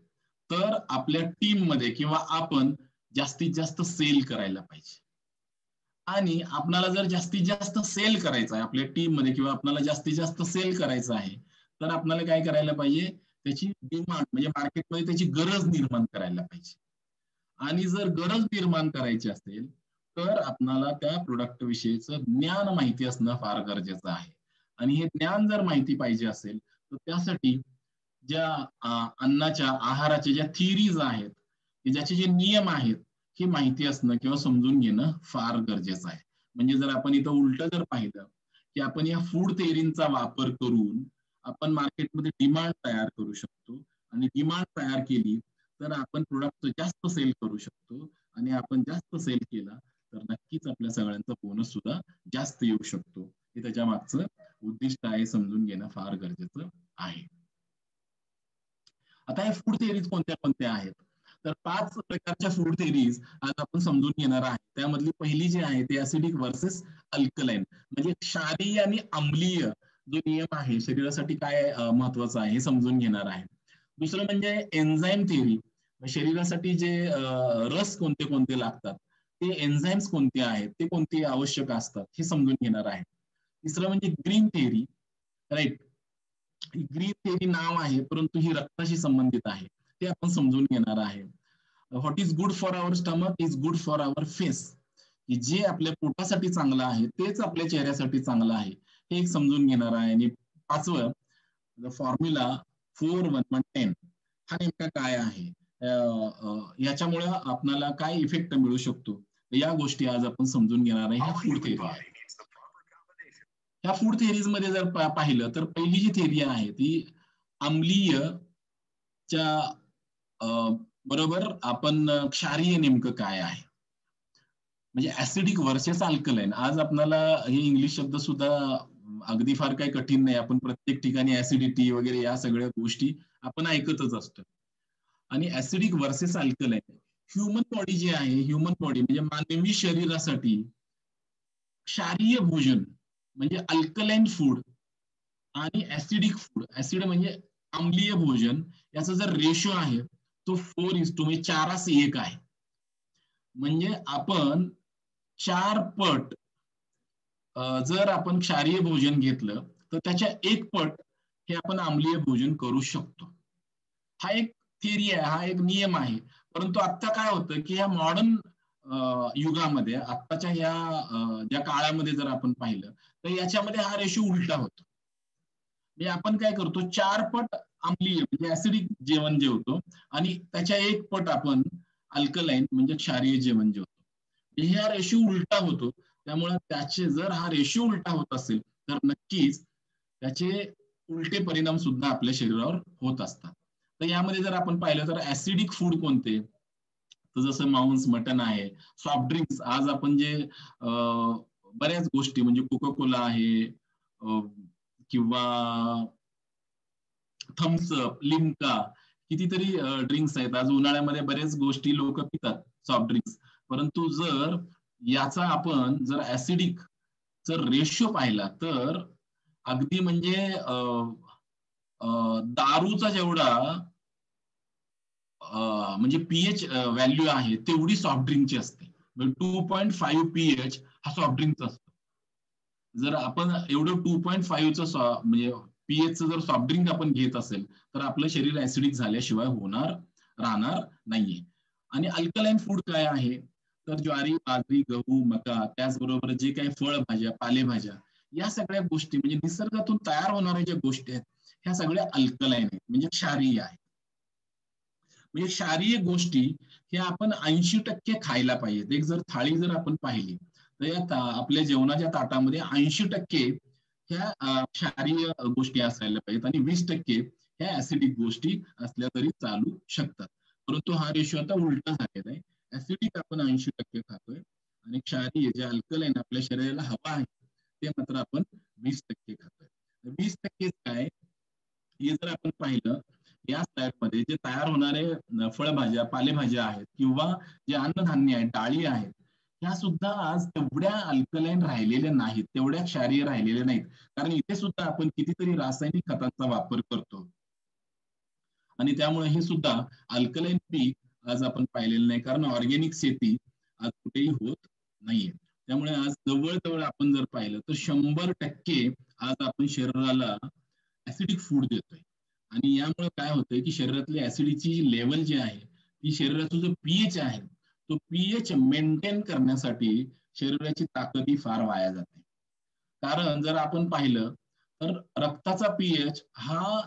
तर आपल्या टीम मध्ये किंवा आपण जास्तीत जास्त सेल करायला पाहिजे. आणि आपल्याला जर जास्तीत जास्त सेल करायचं आहे आपल्या टीम मध्ये किंवा आपल्याला जास्तीत जास्त सेल करायचं आहे तर आपल्याला काय करायला पाहिजे, त्याची डिमांड म्हणजे मार्केटमध्ये त्याची गरज निर्माण करायला पाहिजे. आणि जर गरज निर्माण करायची असेल तर आपल्याला त्या प्रोडक्ट विषयीचं ज्ञान माहिती असणं फार गरजेचं आहे. आणि हे ज्ञान जर माहिती पाहिजे असेल तर त्यासाठी ज्या अन्नाच्या आहाराच्या ज्या थिअरीज आहेत, ज्याचे जे नियम आहेत, ही माहिती असणं किंवा समजून घेणं फार गरजेचं आहे. म्हणजे जर आपण इथं उलट जर पाहिलं की आपण या फूड थिअरींचा वापर करून आपण मार्केटमध्ये डिमांड तयार करू शकतो आणि डिमांड तयार केली तर आपण प्रोडक्ट जास्त सेल करू शकतो आणि आपण जास्त सेल केला तर नक्कीच आपल्या सगळ्यांचा बोनस सुद्धा जास्त येऊ शकतो. हे त्याच्या मागचं उद्दिष्ट आहे, समजून घेणं फार गरजेचं आहे. आता या फूड थिअरीज कोणत्या कोणत्या आहेत, तर 5 प्रकारच्या फूड थिअरीज आज आपण समजून घेणार आहे. त्यामधली पहिली जी आहे ती ऍसिडिक वर्सेस अल्कलाइन, म्हणजे क्षारीय आणि आम्लीय जो नियम आहे शरीरासाठी काय महत्वाचं आहे हे समजून घेणार आहे. दुसरं म्हणजे एन्झाईम थिअरी, शरीरासाठी जे रस कोणते कोणते लागतात, ते एन्झाईम्स कोणते आहेत, ते कोणते आवश्यक असतात हे समजून घेणार आहे. तिसरं म्हणजे green theory, right. Green theory नाव आहे परंतु ही रक्ताशी संबंधित आहे, ते आपण समजून घेणार आहे. What is good for our stomach is good for our face, की जे आपल्या पोटासाठी चांगलं आहे तेच आपल्या चेहऱ्यासाठी चांगलं आहे हे एक समजून घेणार आहे. आणि 5वं फॉर्म्युला 4-1-10 हा नेमका काय आहे, याच्यामुळे आपल्याला काय इफेक्ट मिळू शकतो, या गोष्टी आज आपण समजून घेणार आहे. ह्या फूड थिअरी आहे. ह्या फूड थिअरीज मध्ये जर पाहिलं तर पहिली जी थिअरी आहे ती आम्लीयच्या बरोबर आपण क्षारीय नेमकं काय आहे, म्हणजे ऍसिडिक वर्सेस अल्कलाइन. आज आपल्याला हे इंग्लिश शब्द सुद्धा अगदी फार काही कठीण नाही. आपण प्रत्येक ठिकाणी ऍसिडिटी वगैरे या सगळ्या गोष्टी आपण ऐकतच असतो. आणि acidic versus alkaline, human body जी आहे, ह्युमन बॉडी म्हणजे मानवी शरीरासाठी क्षारीय भोजन म्हणजे अल्कलाइन फूड आणि ऍसिडिक फूड, ऍसिड म्हणजे आम्लीय भोजन, याचा जर रेशो आहे तो 4:1 म्हणजे 4:1 आहे. म्हणजे आपण 4 पट जर आपण क्षारीय भोजन घेतलं तर त्याच्या 1 पट हे आपण आम्लीय भोजन करू शकतो. हा एक थिअरी आहे, हा एक नियम आहे. परंतु आता काय होतं की या मॉडर्न युगामध्ये, आत्ताच्या या ज्या काळामध्ये जर आपण पाहिलं तर याच्यामध्ये हा रेशो उलटा होतो. म्हणजे आपण काय करतो, 4 पट आम्लीय म्हणजे ऍसिडिक जेवण जेवतो आणि त्याच्या 1 पट आपण अल्कलाइन म्हणजे क्षारीय जेवण जेवतो. हा रेशो उलटा होतो. त्यामुळे त्याचे जर हा रेशो उलटा होत असेल तर नक्कीच त्याचे उलटे परिणाम सुद्धा आपल्या शरीरावर होत असतात. तर यामध्ये जर आपण पाहिलं तर ऍसिडिक फूड कोणते, तर जसं मांस, मटन आहे. सॉफ्ट ड्रिंक्स आज आपण जे बऱ्याच गोष्टी म्हणजे कोका कोला आहे किंवा थम्सअप, लिम्का, कितीतरी ड्रिंक्स आहेत. आज उन्हाळ्यामध्ये बऱ्याच गोष्टी लोक पितात सॉफ्ट ड्रिंक्स. परंतु जर याचा आपण जर ऍसिडिक जर रेशो पाहिला तर अगदी म्हणजे दारूचा जेवढा म्हणजे पीएच व्हॅल्यू आहे तेवढी सॉफ्ट ड्रिंकची असते. 2.5 पीएच हा सॉफ्ट ड्रिंकचा असतो. जर आपण एवढं 2.5चं म्हणजे पीएचचं जर सॉफ्ट ड्रिंक आपण घेत असेल तर आपलं शरीर ऍसिडिक झाल्याशिवाय राहणार नाहीये. आणि अल्कलाइन फूड काय आहे, तर ज्वारी, बाजरी, गहू, मका, त्याचबरोबर जे काही फळभाज्या, पालेभाज्या, या सगळ्या गोष्टी म्हणजे निसर्गातून तयार होणाऱ्या ज्या गोष्टी आहेत ह्या सगळ्या अल्कलाइन आहेत म्हणजे क्षारीय आहेत. म्हणजे क्षारीय गोष्टी ह्या आपण 80% खायला पाहिजेत. एक जर थाळी जर आपण पाहिली तर या आपल्या जेवणाच्या ताटामध्ये 80% ह्या क्षारीय गोष्टी असायला पाहिजेत आणि 20% ह्या ऍसिडिक गोष्टी असल्या तरी चालू शकतात. परंतु हा रेशो आता उलटा झालेला आहे. ऍसिडिक आपण 80% खातोय आणि क्षारीय जे अल्कलाइन आपल्या शरीराला हवा आहे ते मात्र आपण 20% खातोय. 20% काय, हे जर आपण पाहिलं या स्लॅबमध्ये जे तयार होणारे फळभाज्या, पालेभाज्या आहेत किंवा जे अन्नधान्य आहेत, डाळी आहेत, ह्या सुद्धा आज तेवढ्या अल्कलाइन राहिलेल्या नाहीत, तेवढ्या क्षारीय राहिलेल्या नाहीत. कारण इथे सुद्धा आपण कितीतरी रासायनिक खतांचा वापर करतो आणि त्यामुळे हे सुद्धा अल्कलाइन पीक आज आपण पाहिलेलं नाही. कारण ऑर्गॅनिक शेती आज कुठेही होत नाहीये. त्यामुळे आज जवळजवळ आपण जर पाहिलं तर 100% आज आपण शरीराला ऍसिडिक फूड देतोय. आणि यामुळे काय होतंय की शरीरातली ऍसिडिटी लेवल जी आहे ती शरीराचा जो पीएच आहे तो पीएच मेंटेन करण्यासाठी शरीराची ताकद ही फार वाया जाते. कारण जर आपण पाहिलं तर रक्ताचा पीएच हा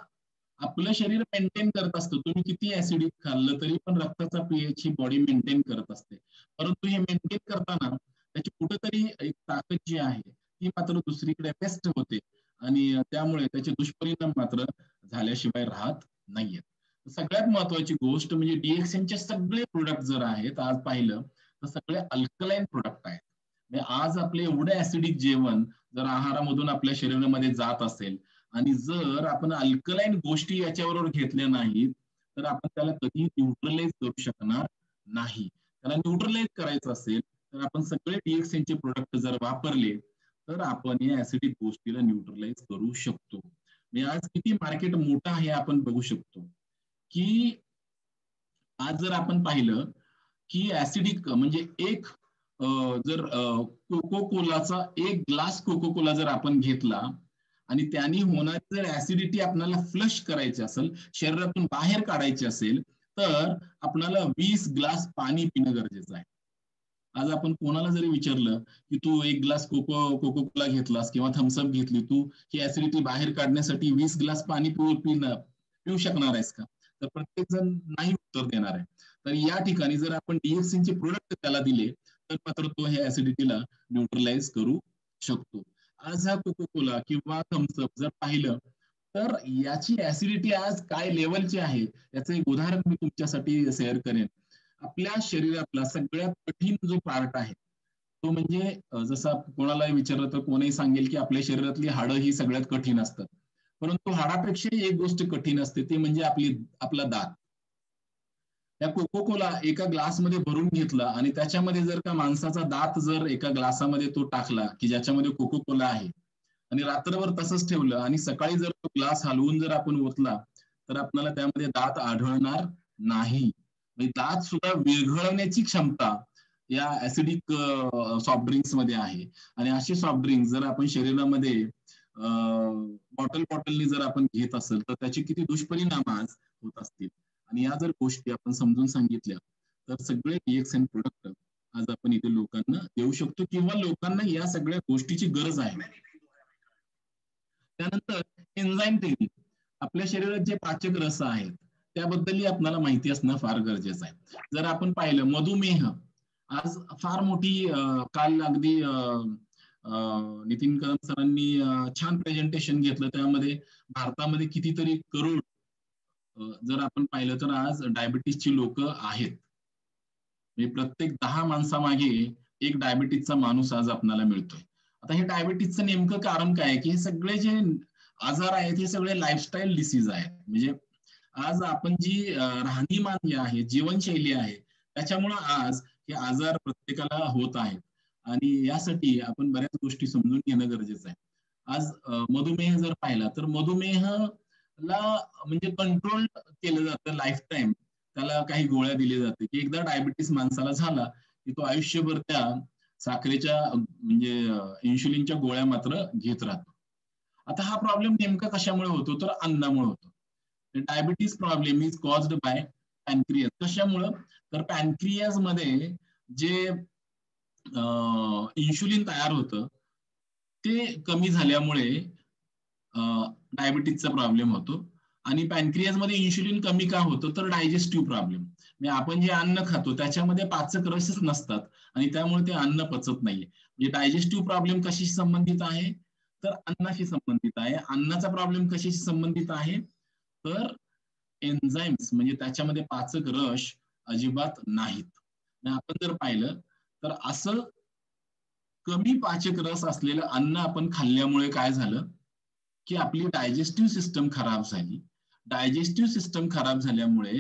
आपलं शरीर मेंटेन करत असतं. तुम्ही किती ऍसिडिक खाल्लं तरी पण रक्ताचा पीएच ही बॉडी मेंटेन करत असते. परंतु हे मेंटेन करताना त्याची कुठेतरी एक ताकद जी आहे ती मात्र दुसरीकडे वेस्ट होते आणि त्यामुळे त्याचे दुष्परिणाम मात्र झाल्याशिवाय राहत नाहीयेत. सगळ्यात महत्वाची गोष्ट म्हणजे डीएक्सएनचे सगळे प्रोडक्ट जर आहेत आज पाहिलं तर सगळे अल्कलाइन प्रोडक्ट आहेत. म्हणजे आज आपले एवढे ऍसिडिक जेवण जर आहारामधून आपल्या शरीरामध्ये जात असेल आणि जर आपण अल्कलाइन गोष्टी याच्याबरोबर घेतल्या नाहीत तर आपण त्याला कधी न्यूट्रलाइज करू शकणार नाही. त्याला न्यूट्रलाइज करायचं असेल तर आपण सगळे डीएक्सएनचे प्रोडक्ट जर वापरले तर आपण या ऍसिडिक गोष्टीला न्यूट्रलाइज करू शकतो. म्हणजे आज किती मार्केट मोठं आहे आपण बघू शकतो की आज जर आपण पाहिलं की ऍसिडिक म्हणजे एक जर कोको कोलाचा 1 ग्लास कोको कोला जर आपण घेतला आणि त्यांनी होणारी जर ऍसिडिटी आपल्याला फ्लश करायची असेल, शरीरातून बाहेर काढायची असेल तर आपल्याला 20 ग्लास पाणी पिणं गरजेचं आहे. आज आपण कोणाला जरी विचारलं की तू एक ग्लास कोको कोला घेतलास किंवा थम्सअप घेतली, तू ही ऍसिडिटी बाहेर काढण्यासाठी 20 ग्लास पाणी पिऊ शकणार आहेस का? तर प्रत्येक जण नाही उत्तर देणार आहे. तर या ठिकाणी जर आपण डीएक्सिनचे प्रोडक्ट त्याला दिले तर मात्र तो हे ऍसिडिटीला न्यूट्रलाइज करू शकतो. आज हा कोको कोला किंवा थम्सअप जर पाहिलं तर याची ऍसिडिटी आज काय लेवलची आहे याचं एक उदाहरण मी तुमच्यासाठी शेअर करेन. आपल्या शरीरातला सगळ्यात कठीण जो पार्ट आहे तो म्हणजे जसं कोणालाही विचारलं तर कोणीही सांगेल की आपल्या शरीरातली हाडं ही सगळ्यात कठीण असतात. परंतु हाडापेक्षाही एक गोष्ट कठीण असते ती म्हणजे आपला दात. त्या कोको कोला एका ग्लासमध्ये भरून घेतला आणि त्याच्यामध्ये जर का माणसाचा दात जर एका ग्लासामध्ये तो टाकला की ज्याच्यामध्ये कोको कोला आहे आणि रात्रभर तसंच ठेवलं आणि सकाळी जर तो ग्लास हलवून जर आपण ओतला तर आपल्याला त्यामध्ये दात आढळणार नाही. म्हणजे दात सुद्धा विरघळण्याची क्षमता या ऍसिडिक सॉफ्ट ड्रिंक्स मध्ये आहे. आणि असे सॉफ्ट ड्रिंक जर आपण शरीरामध्ये बॉटलनी जर आपण घेत असेल तर त्याचे किती दुष्परिणाम आज होत असतील. आणि या जर गोष्टी आपण समजून सांगितल्या तर सगळे डीएक्सएन प्रोडक्ट आज आपण इथे लोकांना देऊ शकतो किंवा लोकांना या सगळ्या गोष्टीची गरज आहे. त्यानंतर एन्झाईम थेरपी. आपल्या शरीरात जे पाचक रस आहेत त्याबद्दलही आपल्याला माहिती असणं फार गरजेचं आहे. जर आपण पाहिलं मधुमेह आज फार मोठी काल अगदी नितीन कदम सरांनी छान प्रेझेंटेशन घेतलं. त्यामध्ये भारतामध्ये कितीतरी करोड जर आपण पाहिलं तर आज डायबिटीसची लोक आहेत. म्हणजे प्रत्येक 10 माणसामागे एक डायबिटीसचा माणूस आज आपल्याला मिळतोय. आता हे डायबिटीसचं नेमकं कारण काय आहे की हे सगळे जे आजार आहेत हे सगळे लाईफस्टाईल डिसीज आहेत. म्हणजे आज आपण जी राहणीमान जी आहे, जीवनशैली आहे त्याच्यामुळे आज हे आजार प्रत्येकाला होत आहेत. आणि यासाठी आपण बऱ्याच गोष्टी समजून घेणं गरजेचं आहे. आज मधुमेह जर पाहिला तर मधुमेहला म्हणजे कंट्रोल केलं जातं लाईफ टाईम. त्याला काही गोळ्या दिल्या जाते की एकदा डायबिटीस माणसाला झाला की तो आयुष्यभर त्या साखरेच्या म्हणजे इन्शुलिनच्या गोळ्या मात्र घेत राहतो. आता हा प्रॉब्लेम नेमका कशामुळे होतो तर अन्नामुळे होतो. Diabetes problem is caused by pancreas. कशामुळं तर पॅनक्रियास मध्ये जे इन्शुलिन तयार होतं ते कमी झाल्यामुळे डायबिटीसचा प्रॉब्लेम होतो. आणि पॅनक्रियास मध्ये इन्शुलिन कमी का होतं तर डायजेस्टिव्ह प्रॉब्लेम. म्हणजे आपण जे अन्न खातो त्याच्यामध्ये पाचक रसच नसतात आणि त्यामुळे ते अन्न पचत नाहीये. म्हणजे डायजेस्टिव्ह प्रॉब्लेम कशाशी संबंधित आहे तर अन्नाशी संबंधित आहे. अन्नाचा प्रॉब्लेम कशाशी संबंधित आहे तर एन्झाईम्स म्हणजे त्याच्यामध्ये पाचक रस अजिबात नाहीत. आपण जर पाहिलं तर असं कमी पाचक रस असलेलं अन्न आपण खाल्ल्यामुळे काय झालं की आपली डायजेस्टिव्ह सिस्टम खराब झाली. डायजेस्टिव्ह सिस्टम खराब झाल्यामुळे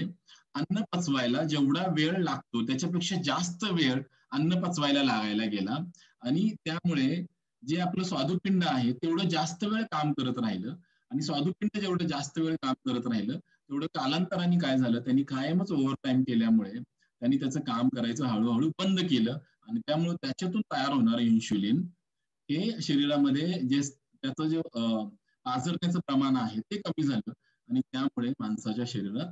अन्न पचवायला जेवढा वेळ लागतो त्याच्यापेक्षा जास्त वेळ अन्न पचवायला लागायला गेला. आणि त्यामुळे जे आपलं स्वादुपिंड आहे तेवढं जास्त वेळ काम करत राहिलं. आणि स्वादुपिंड जेवढं जास्त वेळ काम करत राहिलं तेवढं कालांतराने काय झालं त्यांनी कायमच ओव्हर टाइम केल्यामुळे त्यांनी त्याचं काम करायचं हळूहळू बंद केलं. आणि त्यामुळे त्याच्यातून तयार होणारं इन्शुलिन हे शरीरामध्ये जे त्याचं जे आजारण्याचं प्रमाण आहे ते कमी झालं. आणि त्यामुळे माणसाच्या शरीरात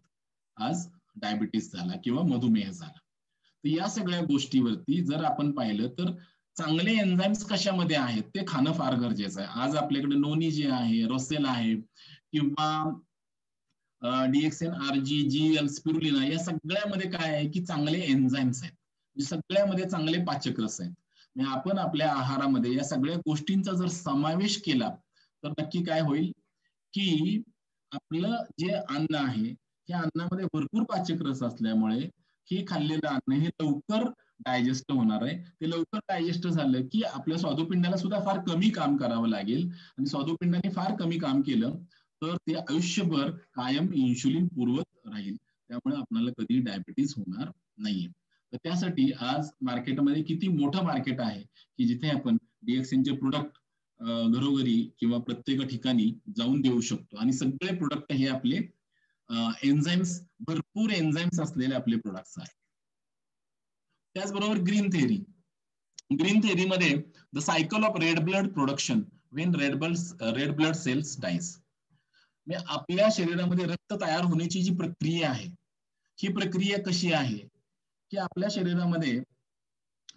आज डायबिटीस झाला किंवा मधुमेह झाला. तर या सगळ्या गोष्टीवरती जर आपण पाहिलं तर चांगले एन्झाईम्स कशामध्ये आहेत ते खाणं फार गरजेचं आहे. आज आपल्याकडे नोनी जे आहे, रसेल आहे किंवा डीएक्सएन, आरजी, जीएल, स्पिरुलिना या सगळ्यामध्ये काय आहे की चांगले एन्झाईम्स आहेत. सगळ्यामध्ये चांगले पाचक रस आहेत. म्हणजे आपण आपल्या आहारामध्ये या सगळ्या गोष्टींचा जर समावेश केला तर नक्की काय होईल की आपलं जे अन्न आहे त्या अन्नामध्ये भरपूर पाचक रस असल्यामुळे हे खाल्लेलं अन्न हे लवकर डायजेस्ट होणार आहे. ते लवकर डायजेस्ट झालं की आपल्या स्वादुपिंडाला सुद्धा फार कमी काम करावं लागेल. आणि स्वादुपिंडाने फार कमी काम केलं तर ते आयुष्यभर कायम इन्शुलिन पुरवत राहील. त्यामुळे आपल्याला कधी डायबिटीस होणार नाहीये. तर त्यासाठी आज मार्केटमध्ये किती मोठं मार्केट आहे की जिथे आपण डीएक्सएनचे प्रोडक्ट घरोघरी किंवा प्रत्येक ठिकाणी जाऊन देऊ शकतो. आणि सगळे प्रोडक्ट हे आपले एन्झाईम्स भरपूर एन्झाईम्स असलेले आपले प्रोडक्ट्स आहेत. त्याचबरोबर ग्रीन थेअरी. ग्रीन थेअरीमध्ये the cycle of red blood production when red blood cells dies. म्हणजे आपल्या शरीरामध्ये रक्त तयार होण्याची जी प्रक्रिया आहे ही प्रक्रिया कशी आहे की आपल्या शरीरामध्ये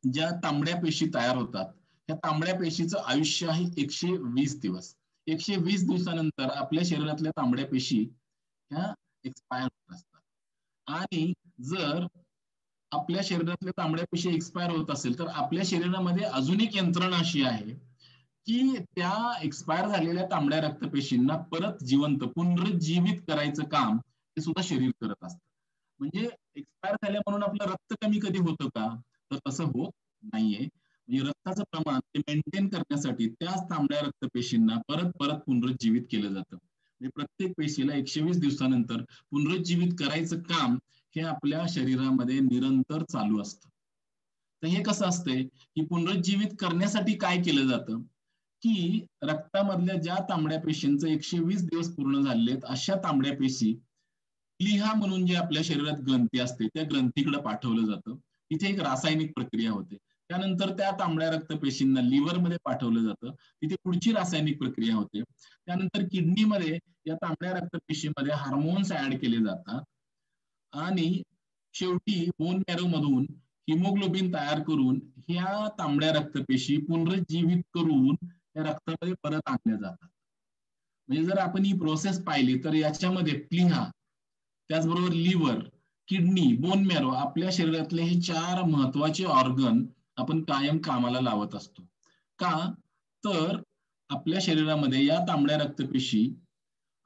ज्या तांबड्या पेशी तयार होतात, त्या तांबड्या पेशीचं आयुष्य आहे 120 दिवस. 120 दिवसानंतर आपल्या शरीरातल्या तांबड्या पेशी ह्या एक्सपायर होत असतात. आणि जर आपल्या शरीरातल्या तांबड्या पेशी एक्सपायर होत असेल, तर आपल्या शरीरामध्ये अजून एक यंत्रणा अशी आहे, की त्या एक्सपायर झालेल्या तांबड्या रक्तपेशींना परत जिवंत, पुनरुज्जीवित करायचं काम हे सुद्धा शरीर करत असतं. म्हणजे एक्सपायर झाल्या म्हणून आपलं रक्त कमी कधी होतं का? तर तसं होत नाहीये. म्हणजे रक्ताचं प्रमाण ते मेंटेन करण्यासाठी त्याच तांबड्या रक्तपेशींना परत परत पुनरुज्जीवित केलं जातं. म्हणजे प्रत्येक पेशीला 120 दिवसानंतर पुनरुज्जीवित करायचं काम हे आपल्या शरीरामध्ये निरंतर चालू असतं. तर हे कसं असतंय, की पुनरुज्जीवित करण्यासाठी काय केलं जातं, की रक्तामधल्या ज्या तांबड्या पेशींचं 120 दिवस पूर्ण झालेत, अशा तांबड्या पेशी प्लीहा म्हणून जे आपल्या शरीरात ग्रंथी असते, त्या ग्रंथीकडे पाठवलं जातं. तिथे एक रासायनिक प्रक्रिया होते. त्यानंतर त्या तांबड्या रक्तपेशींना लिव्हरमध्ये पाठवलं जातं. तिथे पुढची रासायनिक प्रक्रिया होते. त्यानंतर किडनीमध्ये या तांबड्या रक्तपेशीमध्ये हार्मोन्स ऍड केले जातात आणि शेवटी बोन मॅरो मधून हिमोग्लोबिन तयार करून ह्या तांबड्या रक्तपेशी पुनरुज्जीवित करून त्या रक्तामध्ये परत आणल्या जातात. म्हणजे जर आपण ही प्रोसेस पाहिली तर याच्यामध्ये प्लीहा, त्याचबरोबर लिव्हर, किडनी, बोन मॅरो आपल्या शरीरातले हे 4 महत्वाचे ऑर्गन आपण कायम कामाला लावत असतो. का? तर आपल्या शरीरामध्ये या तांबड्या रक्तपेशी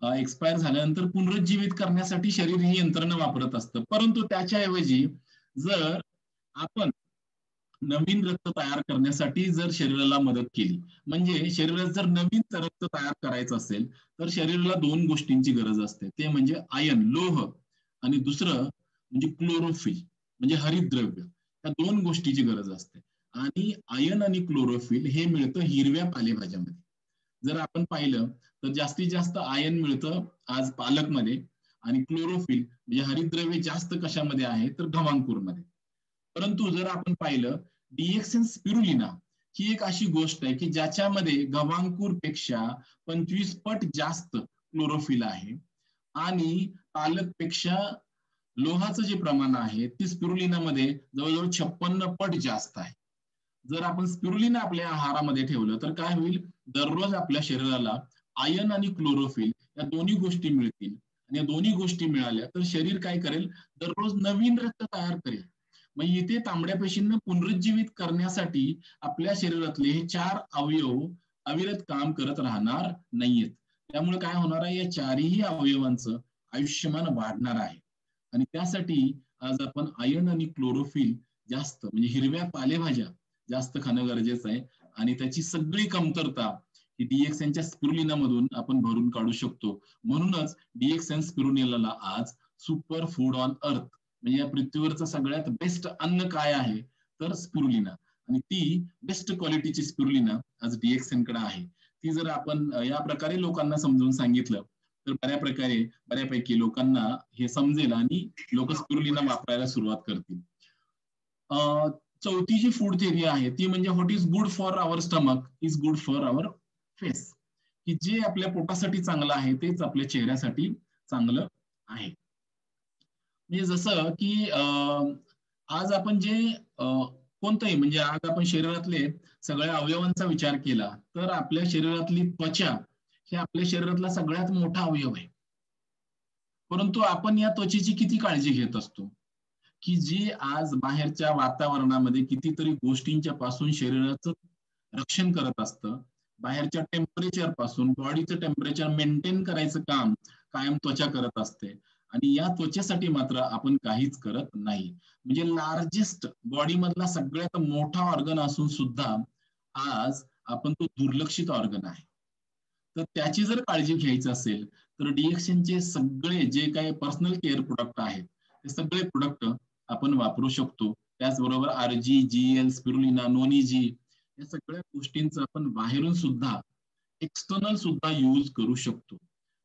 एक्सपायर झाल्यानंतर पुनरुज्जीवित करण्यासाठी शरीर ही यंत्रणा वापरत असतं. परंतु त्याच्याऐवजी जर आपण नवीन रक्त तयार करण्यासाठी जर शरीराला मदत केली, म्हणजे शरीरात जर नवीन रक्त तयार करायचं असेल, तर शरीराला 2 गोष्टींची गरज असते. ते म्हणजे आयर्न, लोह आणि दुसरं म्हणजे क्लोरोफिल म्हणजे हरितद्रव्य. या 2 गोष्टीची गरज असते. आणि आयर्न आणि क्लोरोफिल हे मिळतं हिरव्या पालेभाज्यामध्ये. जर आपण पाहिलं तर जास्तीत जास्त आयर्न मिळतं आज पालकमध्ये आणि क्लोरोफिल म्हणजे हरितद्रव्य जास्त कशामध्ये आहे तर गव्हांकूरमध्ये. परंतु जर आपण पाहिलं डीएक्सिन स्पिरुलिना ही एक अशी गोष्ट आहे की ज्याच्यामध्ये गव्हांकूर पेक्षा 25 पट जास्त क्लोरोफिल आहे आणि पालकपेक्षा लोहाचं जे प्रमाण आहे ते स्पिरुलिनामध्ये जवळजवळ 56 पट जास्त आहे. जर आपण स्पिरुलिना आपल्या आहारामध्ये ठेवलं तर काय होईल, दररोज आपल्या शरीराला आयर्न आणि क्लोरोफिल या दोन्ही गोष्टी मिळतील आणि या दोन्ही गोष्टी मिळाल्या तर शरीर काय करेल, दररोज नवीन रक्त तयार करेल. मग इथे तांबड्या पेशींना पुनरुज्जीवित करण्यासाठी आपल्या शरीरातले हे 4 अवयव अविरत काम करत राहणार नाहीयेत. त्यामुळे काय होणार आहे, या 4ही अवयवांचं आयुष्यमान वाढणार आहे. आणि त्यासाठी आज आपण आयर्न आणि क्लोरोफिल जास्त म्हणजे हिरव्या पालेभाज्या जास्त खाणं गरजेचं आहे आणि त्याची सगळी कमतरता ही डीएक्सएनच्या स्पिरुलिना मधून आपण भरून काढू शकतो. म्हणूनच डीएक्सएन स्पिरुलिनाला आज सुपर फूड ऑन अर्थ म्हणजे या पृथ्वीवरचं सगळ्यात बेस्ट अन्न काय आहे तर स्पिरुलिना. आणि ती बेस्ट क्वालिटीची स्पिरुलिना आज डीएक्सएन कडे आहे. ती जर आपण या प्रकारे लोकांना समजून सांगितलं तर बऱ्यापैकी लोकांना हे समजेल आणि लोक स्पिरुलिना वापरायला सुरुवात करतील. चौथी जी फूड थिअरी आहे ती म्हणजे what is good for our stomach is good for our face, की जे आपल्या पोटासाठी चांगलं आहे तेच आपल्या चेहऱ्यासाठी चांगलं आहे. म्हणजे जसं की आज आपण जे कोणतंही म्हणजे आज आपण शरीरातले सगळ्या अवयवांचा विचार केला तर आपल्या शरीरातली त्वचा हे आपल्या शरीरातला सगळ्यात मोठा अवयव आहे. परंतु आपण या त्वचेची किती काळजी घेत असतो, की जी आज बाहेरच्या वातावरणामध्ये कितीतरी गोष्टींच्या पासून शरीराचं रक्षण करत असतं. बाहेरच्या टेम्परेचर पासून बॉडीचं टेम्परेचर मेंटेन करायचं काम कायम त्वचा करत असते आणि या त्वचेसाठी मात्र आपण काहीच करत नाही. म्हणजे लार्जेस्ट बॉडी मधला सगळ्यात मोठा ऑर्गन असून सुद्धा आज आपण तो दुर्लक्षित ऑर्गन आहे. तर त्याची जर काळजी घ्यायची असेल तर डीएक्सएनचे सगळे जे काही पर्सनल केअर प्रोडक्ट आहेत ते सगळे प्रोडक्ट आपण वापरू शकतो. त्याचबरोबर आरजी, जीएल, स्पिरुलिना, नोनीजी या सगळ्या गोष्टींचा आपण बाहेरून सुद्धा एक्सटर्नल सुद्धा यूज करू शकतो.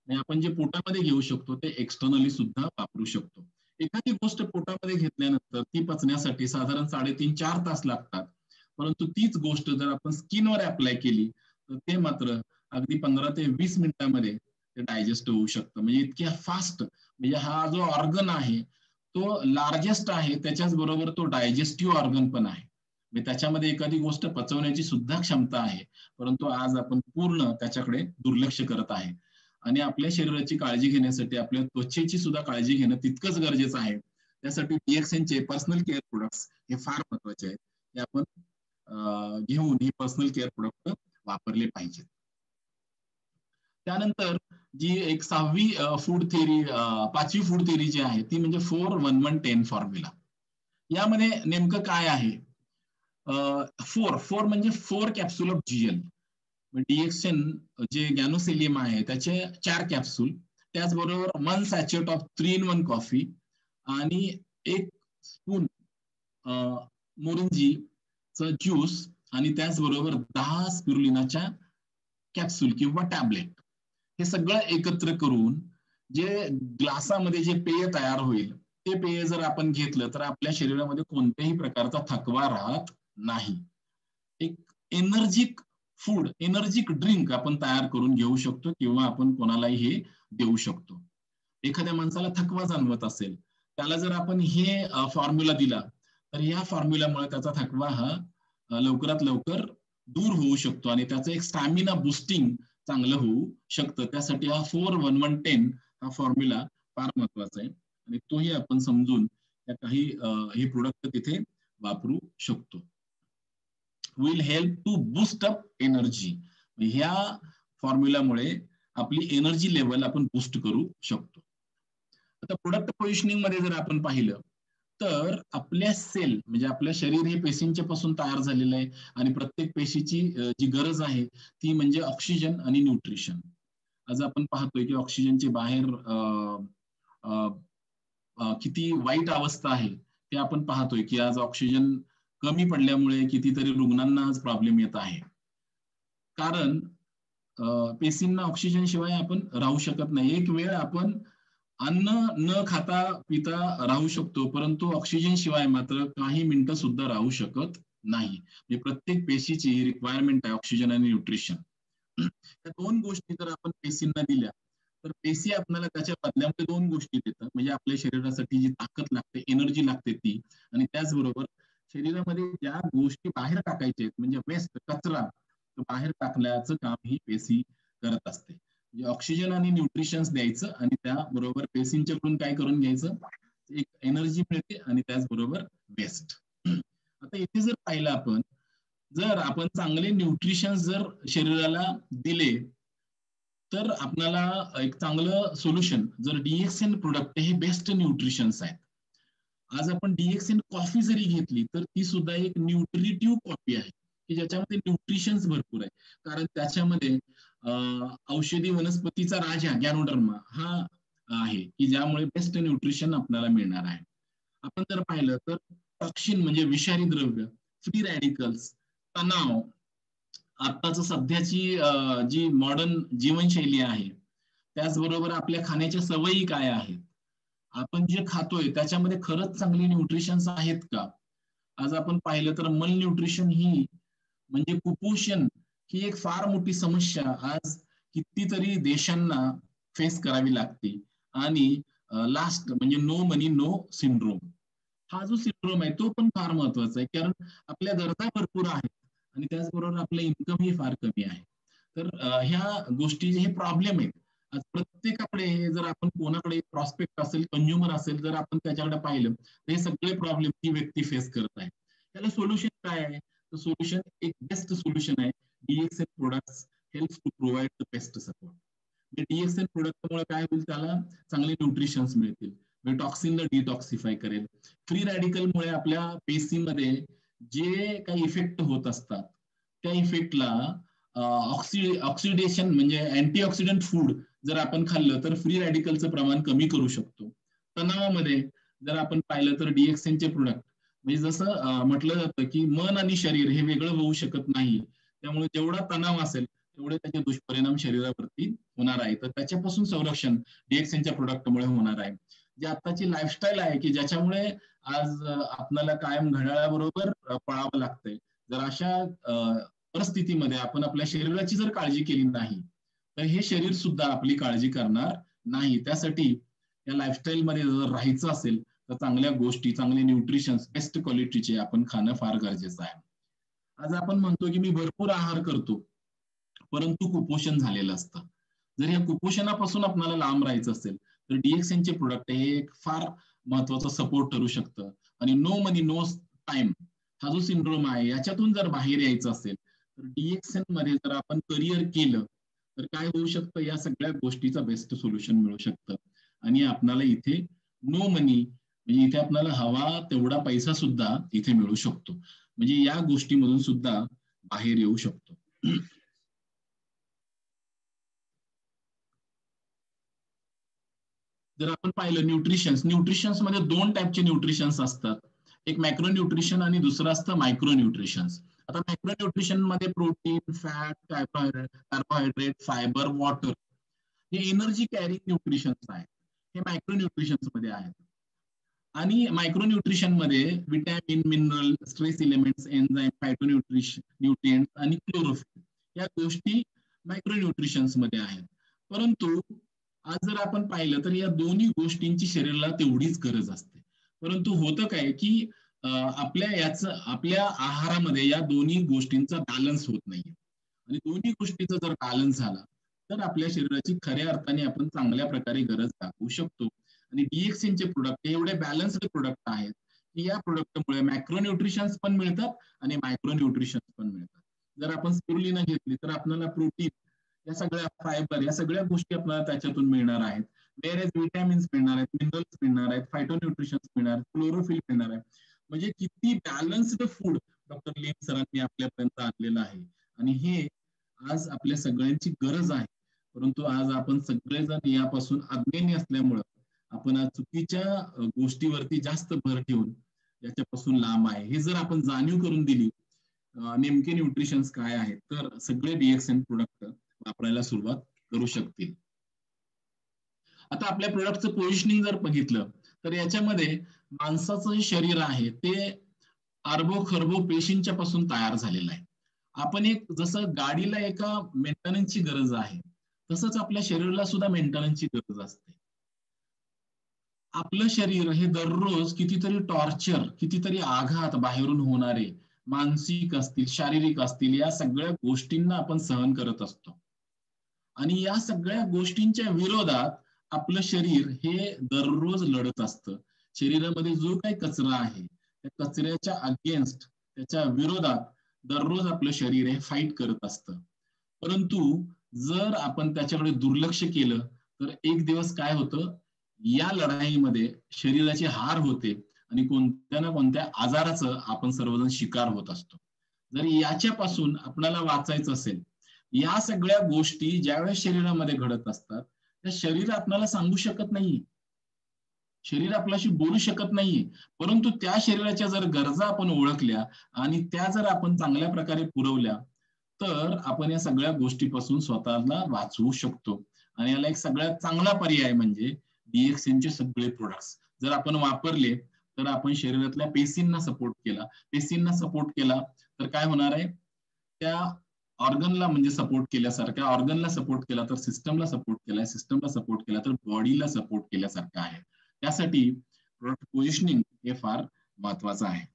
आणि आपण जे पोटामध्ये घेऊ शकतो ते एक्सटर्नली सुद्धा वापरू शकतो. एखादी गोष्ट पोटामध्ये घेतल्यानंतर ती पचण्यासाठी साधारण 3.5-4 तास लागतात. परंतु तीच गोष्ट जर आपण स्किनवर अप्लाय केली तर ते मात्र अगदी 15 ते 20 मिनिटांमध्ये ते डायजेस्ट होऊ शकतं. म्हणजे इतक्या फास्ट म्हणजे हा जो ऑर्गन आहे तो लार्जेस्ट आहे त्याच्याच बरोबर तो डायजेस्टिव्ह ऑर्गन पण आहे. म्हणजे त्याच्यामध्ये एखादी गोष्ट पचवण्याची सुद्धा क्षमता आहे, परंतु आज आपण पूर्ण त्याच्याकडे दुर्लक्ष करत आहे. आणि आपल्या शरीराची काळजी घेण्यासाठी आपल्या त्वचेची सुद्धा काळजी घेणं तितकंच गरजेचं आहे. त्यासाठी DXNचे पर्सनल केअर प्रोडक्ट्स हे फार महत्वाचे आहेत. हे आपण घेऊन ही पर्सनल केअर प्रोडक्ट वापरले पाहिजेत. त्यानंतर जी एक 6वी फूड थिअरी 5वी फूड थिअरी जी आहे ती म्हणजे 4-1-1-10 फॉर्म्युला. यामध्ये नेमकं काय आहे? 4 म्हणजे 4 कॅप्सूल ऑफ GL. DXN जे गॅनोसेलियम आहे त्याचे 4 कॅप्सूल, त्याचबरोबर 1 सॅचेट ऑफ 3-in-1 कॉफी आणि 1 स्पून मोरिंजीचं ज्यूस आणि त्याचबरोबर 10 स्पिरुलिनाच्या कॅप्सूल किंवा टॅबलेट, हे सगळं एकत्र करून जे ग्लासामध्ये जे पेय तयार होईल ते पेय जर आपण घेतलं तर आपल्या शरीरामध्ये कोणत्याही प्रकारचा थकवा राहत नाही. एक एनर्जिक फूड, एनर्जिक ड्रिंक आपण तयार करून घेऊ शकतो किंवा आपण कोणालाही हे देऊ शकतो. एखाद्या माणसाला थकवा जाणवत असेल, त्याला जर आपण हे फॉर्म्युला दिला तर या फॉर्म्युल्यामुळे त्याचा थकवा हा लवकरात लवकर दूर होऊ शकतो आणि त्याचं एक स्टॅमिना बुस्टिंग चांगलं होऊ शकतं. त्यासाठी हा 4-1-1-10 हा फॉर्म्युला फार महत्वाचा आहे आणि तोही आपण समजून त्या काही हे प्रोडक्ट तिथे वापरू शकतो. Will help to boost up energy. ह्या फॉर्म्युलामुळे आपली एनर्जी लेवल आपण बूस्ट करू शकतो. आता प्रोडक्ट पोझिशनिंग मध्ये जर आपण पाहिलं तर आपल्या सेल म्हणजे आपलं शरीर हे पेशींच्या पासून तयार झालेलं आहे आणि प्रत्येक पेशीची जी गरज आहे ती म्हणजे ऑक्सिजन आणि न्यूट्रिशन. आज आपण पाहतोय की ऑक्सिजनचे बाहेर किती वाईट अवस्था आहे ते आपण पाहतोय की आज ऑक्सिजन कमी पडल्यामुळे कितीतरी रुग्णांना आज प्रॉब्लेम येत आहे. कारण पेशींना ऑक्सिजन शिवाय आपण राहू शकत नाही. एक वेळ आपण अन्न न खाता पिता राहू शकतो, परंतु ऑक्सिजन शिवाय मात्र काही मिनिटं सुद्धा राहू शकत नाही. म्हणजे प्रत्येक पेशीची रिक्वायरमेंट आहे ऑक्सिजन आणि न्यूट्रिशन. त्या दोन गोष्टी जर आपण पेशींना दिल्या तर पेशी आपल्याला त्याच्या बदल्यामध्ये दोन गोष्टी देतात. म्हणजे आपल्या शरीरासाठी जी ताकद लागते, एनर्जी लागते ती, आणि त्याचबरोबर शरीरामध्ये ज्या गोष्टी बाहेर टाकायच्या आहेत म्हणजे वेस्ट, कचरा बाहेर टाकण्याचं काम ही पेशी करत असते. म्हणजे ऑक्सिजन आणि न्यूट्रिशन्स द्यायचं आणि त्याबरोबर पेशींच्याकडून काय करून घ्यायचं, एक एनर्जी मिळते आणि त्याचबरोबर वेस्ट. आता इथे जर पाहिलं आपण, जर आपण चांगले न्यूट्रिशन जर शरीराला दिले तर आपल्याला एक चांगलं सोल्युशन, जर DXN प्रोडक्ट हे बेस्ट न्यूट्रिशन्स आहेत. आज आपण DXN कॉफी जरी घेतली तर ती सुद्धा एक न्यूट्रिटिव्ह कॉफी आहे की ज्याच्यामध्ये न्यूट्रिशन्स भरपूर आहे. कारण त्याच्यामध्ये औषधी वनस्पतीचा राजा गॅनोडर्मा हा आहे की ज्यामुळे बेस्ट न्यूट्रिशन आपल्याला मिळणार आहे. आपण जर पाहिलं तर टॉक्सिन म्हणजे विषारी द्रव्य, फ्री रॅडिकल्स, तणाव, आताच सध्याची जी मॉडर्न जीवनशैली आहे, त्याचबरोबर आपल्या खाण्याच्या सवयी काय आहेत, आपण जे खातोय त्याच्यामध्ये खरंच चांगली न्यूट्रिशन्स आहेत का. आज आपण पाहिलं तर मल न्यूट्रिशन ही म्हणजे कुपोषण ही एक फार मोठी समस्या आज कितीतरी देशांना फेस करावी लागते. आणि लास्ट म्हणजे नो मनी नो सिंड्रोम, हा जो सिंड्रोम आहे तो पण फार महत्वाचा आहे. कारण आपल्या गरजा भरपूर आहेत आणि त्याचबरोबर आपलं इन्कम ही फार कमी आहे. तर ह्या गोष्टी हे प्रॉब्लेम आहेत. आज प्रत्येकाकडे जर आपण कोणाकडे प्रॉस्पेक्ट असेल, कंझ्युमर असेल, जर आपण त्याच्याकडे पाहिलं तर हे सगळे प्रॉब्लेम ती व्यक्ती फेस करत आहे. त्याला सोल्युशन काय आहे, तर सोल्युशन एक बेस्ट सोल्युशन आहे. DXN products help to provide the best support. DXN प्रोडक्टमुळे काय होईल, त्याला चांगले न्यूट्रिशन्स मिळतील, टॉक्सिनला डिटॉक्सिफाय करेल. फ्री रॅडिकलमुळे आपल्या पेशीमध्ये जे काही इफेक्ट होत असतात त्या इफेक्टला ऑक्सिडेशन म्हणजे अँटीऑक्सिडंट फूड जर आपण खाल्लं तर फ्री रॅडिकलचं प्रमाण कमी करू शकतो. तणावामध्ये जर आपण पाहिलं तर DXNचे प्रोडक्ट म्हणजे जसं म्हटलं जातं की मन आणि शरीर हे वेगळं होऊ शकत नाही, त्यामुळे जेवढा तणाव असेल तेवढे त्याचे दुष्परिणाम शरीरावरती होणार आहे. तर त्याच्यापासून संरक्षण DXNच्या प्रोडक्टमुळे होणार आहे. जी आताची लाईफस्टाईल आहे की ज्याच्यामुळे आज आपल्याला कायम घड्याळाबरोबर पळावं लागतंय. जर अशा परिस्थितीमध्ये आपण आपल्या शरीराची जर काळजी केली नाही तर हे शरीर सुद्धा आपली काळजी करणार नाही. त्यासाठी या लाईफस्टाईल मध्ये जर राहायचं असेल तर चांगल्या गोष्टी, चांगले न्यूट्रिशन, बेस्ट क्वालिटीचे आपण खाणं फार गरजेचं आहे. आज आपण म्हणतो की मी भरपूर आहार करतो, परंतु कुपोषण झालेलं असतं. जर या कुपोषणापासून आपल्याला लांब राहायचं असेल तर DXNचे प्रोडक्ट हे एक फार महत्वाचा सपोर्ट ठरू शकतं. आणि नो मनी नो टाइम हा जो सिंड्रोम आहे याच्यातून जर बाहेर यायचं असेल तर DXN मध्ये जर आपण करिअर केलं तर काय होऊ शकतं, या सगळ्या गोष्टीचा बेस्ट सोल्युशन मिळू शकतं. आणि आपल्याला इथे नो मनी म्हणजे इथे आपल्याला हवा तेवढा पैसा सुद्धा इथे मिळू शकतो. म्हणजे या गोष्टीमधून सुद्धा बाहेर येऊ शकतो. जर आपण पाहिलं न्यूट्रिशन्स मध्ये दोन टाईपचे न्यूट्रिशन्स असतात. एक मॅक्रो न्यूट्रिशन आणि दुसरं असतं मायक्रो न्यूट्रिशन्स. आता मॅक्रो न्यूट्रिशन मध्ये protein, fat, carbohydrate, fibre, water हे एनर्जी कॅरिंग न्यूट्रिशन्स आहेत. हे मायक्रो न्यूट्रिशन्स मध्ये आहेत. आणि मायक्रो न्यूट्रिशन मध्ये vitamin, mineral, trace elements, enzyme, phytonutrition, nutrients आणि क्लोरोफिल या गोष्टी मायक्रो न्यूट्रिशन्स मध्ये आहेत. परंतु आज जर आपण पाहिलं तर या दोन्ही गोष्टींची शरीराला तेवढीच गरज असते. परंतु होतं काय की आपल्या आहारामध्ये या दोन्ही गोष्टींचा बॅलन्स होत नाहीये. आणि दोन्ही गोष्टीचा जर बॅलन्स झाला तर आपल्या शरीराची खऱ्या अर्थाने आपण चांगल्या प्रकारे गरज दाखवू शकतो. आणि DXNचे प्रोडक्ट हे एवढे बॅलन्स्ड प्रोडक्ट आहेत की या प्रोडक्टमुळे मॅक्रो न्यूट्रिशन्स पण मिळतात आणि मायक्रो न्यूट्रिशन्स पण मिळतात. जर आपण स्पिरुलिना घेतली तर आपल्याला प्रोटीन, या सगळ्या फायबर, या सगळ्या गोष्टी आपल्याला त्याच्यातून मिळणार आहेत. वेरेज विटॅमिन्स मिळणार आहेत, मिनरल्स मिळणार आहेत, फायटोन्यूट्रिशन्स मिळणार आहेत, क्लोरोफिल मिळणार आहे. म्हणजे किती बॅलन्स्ड फूड डॉक्टर लिम सरांनी आपल्यापर्यंत आणलेलं आहे. आणि हे आज आपल्या सगळ्यांची गरज आहे. परंतु आज आपण सगळेजण यापासून अज्ञानी असल्यामुळं आपण आज चुकीच्या गोष्टीवरती जास्त भर ठेवून याच्यापासून लांब आहे. हे जर आपण जाणीव करून दिली नेमके न्यूट्रिशन्स काय आहेत तर सगळे DXN प्रोडक्ट वापरायला सुरुवात करू शकतील. आता आपल्या प्रोडक्टचं पोझिशनिंग जर बघितलं तर याच्यामध्ये माणसाचं जे शरीर आहे ते अरबो खरबो पेशींच्या पासून तयार झालेलं आहे. आपण एक जसं गाडीला एका मेंटेनन्सची गरज आहे तसंच आपल्या शरीराला सुद्धा मेंटेनन्सची गरज असते. आपलं शरीर हे दररोज कितीतरी टॉर्चर, कितीतरी आघात बाहेरून होणारे, मानसिक असतील, शारीरिक असतील, या सगळ्या गोष्टींना आपण सहन करत असतो. आणि या सगळ्या गोष्टींच्या विरोधात आपलं शरीर हे दररोज लढत असतं. शरीरामध्ये जो काही कचरा आहे त्या कचऱ्याच्या अगेन्स्ट, त्याच्या विरोधात दररोज आपलं शरीर हे फाईट करत असतं. परंतु जर आपण त्याच्याकडे दुर्लक्ष केलं तर एक दिवस काय होतं, या लढाईमध्ये शरीराची हार होते आणि कोणत्या ना कोणत्या आजाराचं आपण सर्वजण शिकार होत असतो. जर याच्यापासून आपल्याला वाचायचं असेल, या सगळ्या गोष्टी ज्यावेळेस शरीरामध्ये घडत असतात त्या शरीर आपल्याला सांगू शकत नाही, शरीर आपल्याशी बोलू शकत नाही. परंतु त्या शरीराच्या जर गरजा आपण ओळखल्या आणि त्या जर आपण चांगल्या प्रकारे पुरवल्या तर आपण या सगळ्या गोष्टीपासून स्वतःला वाचवू शकतो. आणि याला एक सगळ्यात चांगला पर्याय म्हणजे DXNचे सगळे प्रोडक्ट्स जर आपण वापरले तर आपण शरीरातल्या पेशींना सपोर्ट केला, तर काय होणार आहे, त्या ऑर्गनला म्हणजे सपोर्ट केल्यासारख्या, ऑर्गनला सपोर्ट केला तर सिस्टमला सपोर्ट केला, सिस्टमला सपोर्ट केला तर बॉडीला सपोर्ट केल्यासारखं आहे. त्यासाठी प्रोडक्ट पोझिशनिंग हे फार महत्वाचं आहे.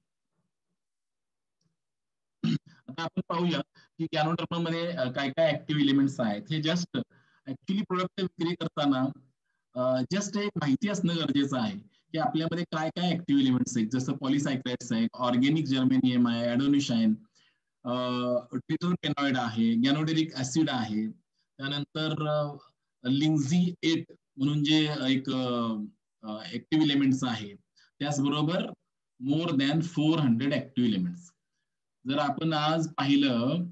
आता आपण पाहूया की गॅनोडर्मामध्ये काय काय ऍक्टिव्ह एलिमेंट्स आहेत. हे जस्ट ऍक्च्युली प्रोडक्ट विक्री करताना जस्ट एक माहिती असणं गरजेचं आहे की आपल्यामध्ये काय काय ऍक्टिव्ह एलिमेंट्स आहेत. जसं पॉलिसायक्राइड्स आहेत, ऑर्गेनिक जर्मेनियम आहे, ॲडोनिशाइन, ट्रिटरपेनॉइड आहे, गॅनोडेरिक ऍसिड आहे, त्यानंतर लिंझी 8 म्हणून जे एक ऍक्टिव्ह एलिमेंट्स आहे, त्याचबरोबर मोर दॅन 400 ऍक्टिव्ह एलिमेंट्स. जर आपण आज पाहिलं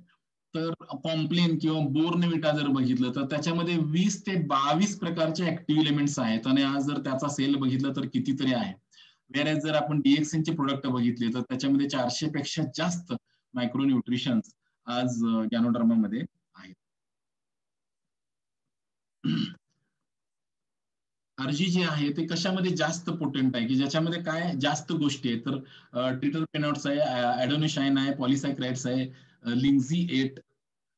तर कॉम्प्लेन किंवा बोर्नविटा जर बघितलं तर त्याच्यामध्ये 20 ते 22 प्रकारचे ऍक्टिव्ह एलिमेंट्स आहेत. आणि आज जर त्याचा सेल बघितलं तर कितीतरी आहे. वेअरएज जर आपण DXNचे प्रोडक्ट बघितले तर त्याच्यामध्ये 400 पेक्षा जास्त मायक्रो न्यूट्रिशन्स आज गॅनोडर्मामध्ये आहेत. आरजी जे आहे ते कशामध्ये जास्त पोटेंट आहे की ज्याच्यामध्ये काय जास्त गोष्टी आहेत तर ट्रिटरपेनॉइड्स आहे, ॲडोनिशाइन आहे, पॉलिसायक्राइड्स आहे, लिंझी 8.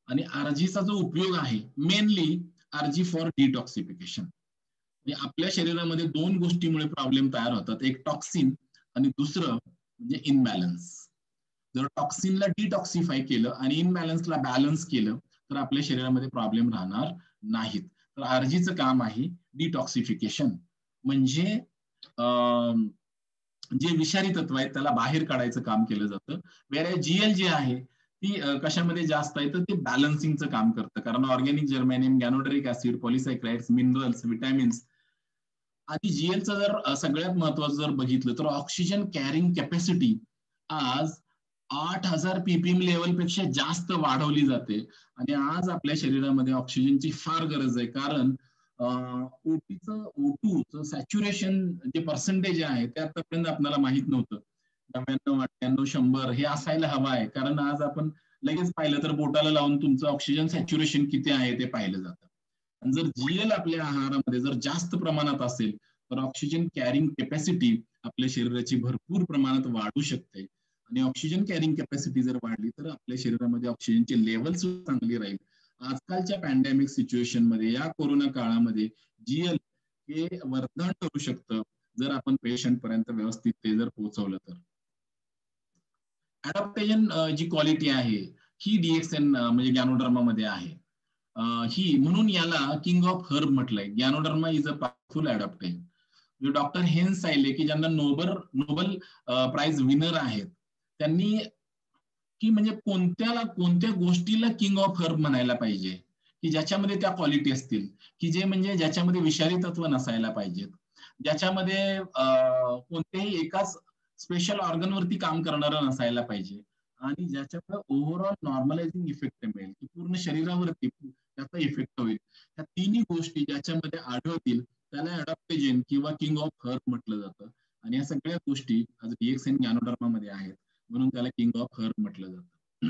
आणि आरजीचा जो उपयोग आहे मेनली आरजी फॉर डिटॉक्सिफिकेशन. म्हणजे आपल्या शरीरामध्ये दोन गोष्टीमुळे प्रॉब्लेम तयार होतात, एक टॉक्सिन आणि दुसरं म्हणजे इनबॅलन्स. जर टॉक्सिनला डिटॉक्सिफाय केलं आणि इनबॅलन्सला बॅलन्स केलं तर आपल्या शरीरामध्ये प्रॉब्लेम राहणार नाहीत. तर आरजीचं काम आहे डिटॉक्सिफिकेशन, म्हणजे जे विषारी तत्व आहेत त्याला बाहेर काढायचं काम केलं जातं. वेर जीएल जे आहे ती कशामध्ये जास्त आहे तर ते बॅलन्सिंगचं काम करतं, कारण organic germanium, ganoderic acid, polysaccharides, minerals, vitamins आणि जीएलचं जर सगळ्यात महत्वाचं जर बघितलं तर ऑक्सिजन कॅरिंग कॅपॅसिटी आज 8,000 पीपीएम लेवलपेक्षा जास्त वाढवली जाते. आणि आज आपल्या शरीरामध्ये ऑक्सिजनची फार गरज आहे, कारण O2चं सॅच्युरेशन जे पर्सेंटेज आहे ते आतापर्यंत आपल्याला माहित नव्हतं. 99, 98, 100 हे असायला हवं आहे, कारण आज आपण लगेच पाहिलं तर बोटाला लावून तुमचं ऑक्सिजन सॅच्युरेशन किती आहे ते पाहिलं जातं. आणि जर जीएल आपल्या आहारामध्ये जर जास्त प्रमाणात असेल तर ऑक्सिजन कॅरिंग कॅपॅसिटी आपल्या शरीराची भरपूर प्रमाणात वाढू शकते. आणि ऑक्सिजन कॅरिंग कॅपॅसिटी जर वाढली तर आपल्या शरीरामध्ये ऑक्सिजनची लेवल सुद्धा चांगली राहील. आजकालच्या पॅन्डेमिक सिच्युएशन मध्ये, या कोरोना काळामध्ये जीएल हे वरदान ठरू शकतं जर आपण पेशंट पर्यंत व्यवस्थित ते जर पोहोचवलं तर. अडॅप्टेशन जी क्वालिटी आहे ही डीएक्सएन म्हणजे गॅनोडर्मा मध्ये आहे. ही म्हणून याला किंग ऑफ हर्ब म्हटलंय. Ganoderma is a powerful adaptation. Doctor Hans Selye की ज्यांना नोबल प्राइज विनर आहेत, त्यांनी की म्हणजे कोणत्या गोष्टीला किंग ऑफ हर्ब म्हणायला पाहिजे की ज्याच्यामध्ये त्या क्वालिटी असतील, की जे म्हणजे ज्याच्यामध्ये विषारी तत्व नसायला पाहिजेत, ज्याच्यामध्ये कोणत्याही एकाच स्पेशल ऑर्गन वरती काम करणारं नसायला पाहिजे, आणि ज्याच्यामुळे ओव्हरऑल नॉर्मलायझिंग इफेक्ट मिळेल, की पूर्ण शरीरावरती त्याचा इफेक्ट होईल. त्या तिन्ही गोष्टी ज्याच्यामध्ये आढळतील त्याला अडॅप्टेजन किंवा किंग ऑफ हर्ब म्हटलं जातं. आणि या सगळ्या गोष्टी आज डीएक्सएन गॅनोडर्मा मध्ये आहेत, म्हणून त्याला किंग ऑफ हर्ब म्हटलं जातं.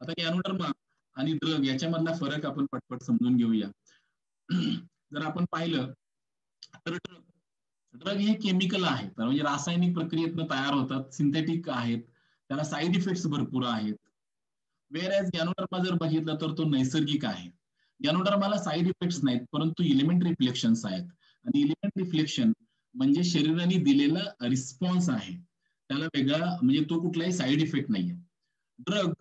आता गॅनोडर्मा आणि ड्रग याच्यामधला फरक आपण पटपट समजून घेऊया. जर आपण पाहिलं तर ड्रग हे केमिकल आहेत, म्हणजे रासायनिक प्रक्रियेतनं तयार होतात, सिंथेटिक आहेत, त्याला साईड इफेक्ट्स भरपूर आहेत. वेर ॲज गॅनोडर्मा जर बघितलं तर तो नैसर्गिक आहे. गॅनोडर्माला साईड इफेक्ट्स नाहीत, परंतु इलिमेंट रिफ्लेक्शन्स आहेत. आणि इलिमेंट रिफ्लेक्शन म्हणजे शरीराने दिलेला रिस्पॉन्स आहे, त्याला वेगळा म्हणजे तो कुठलाही साईड इफेक्ट नाहीये. ड्रग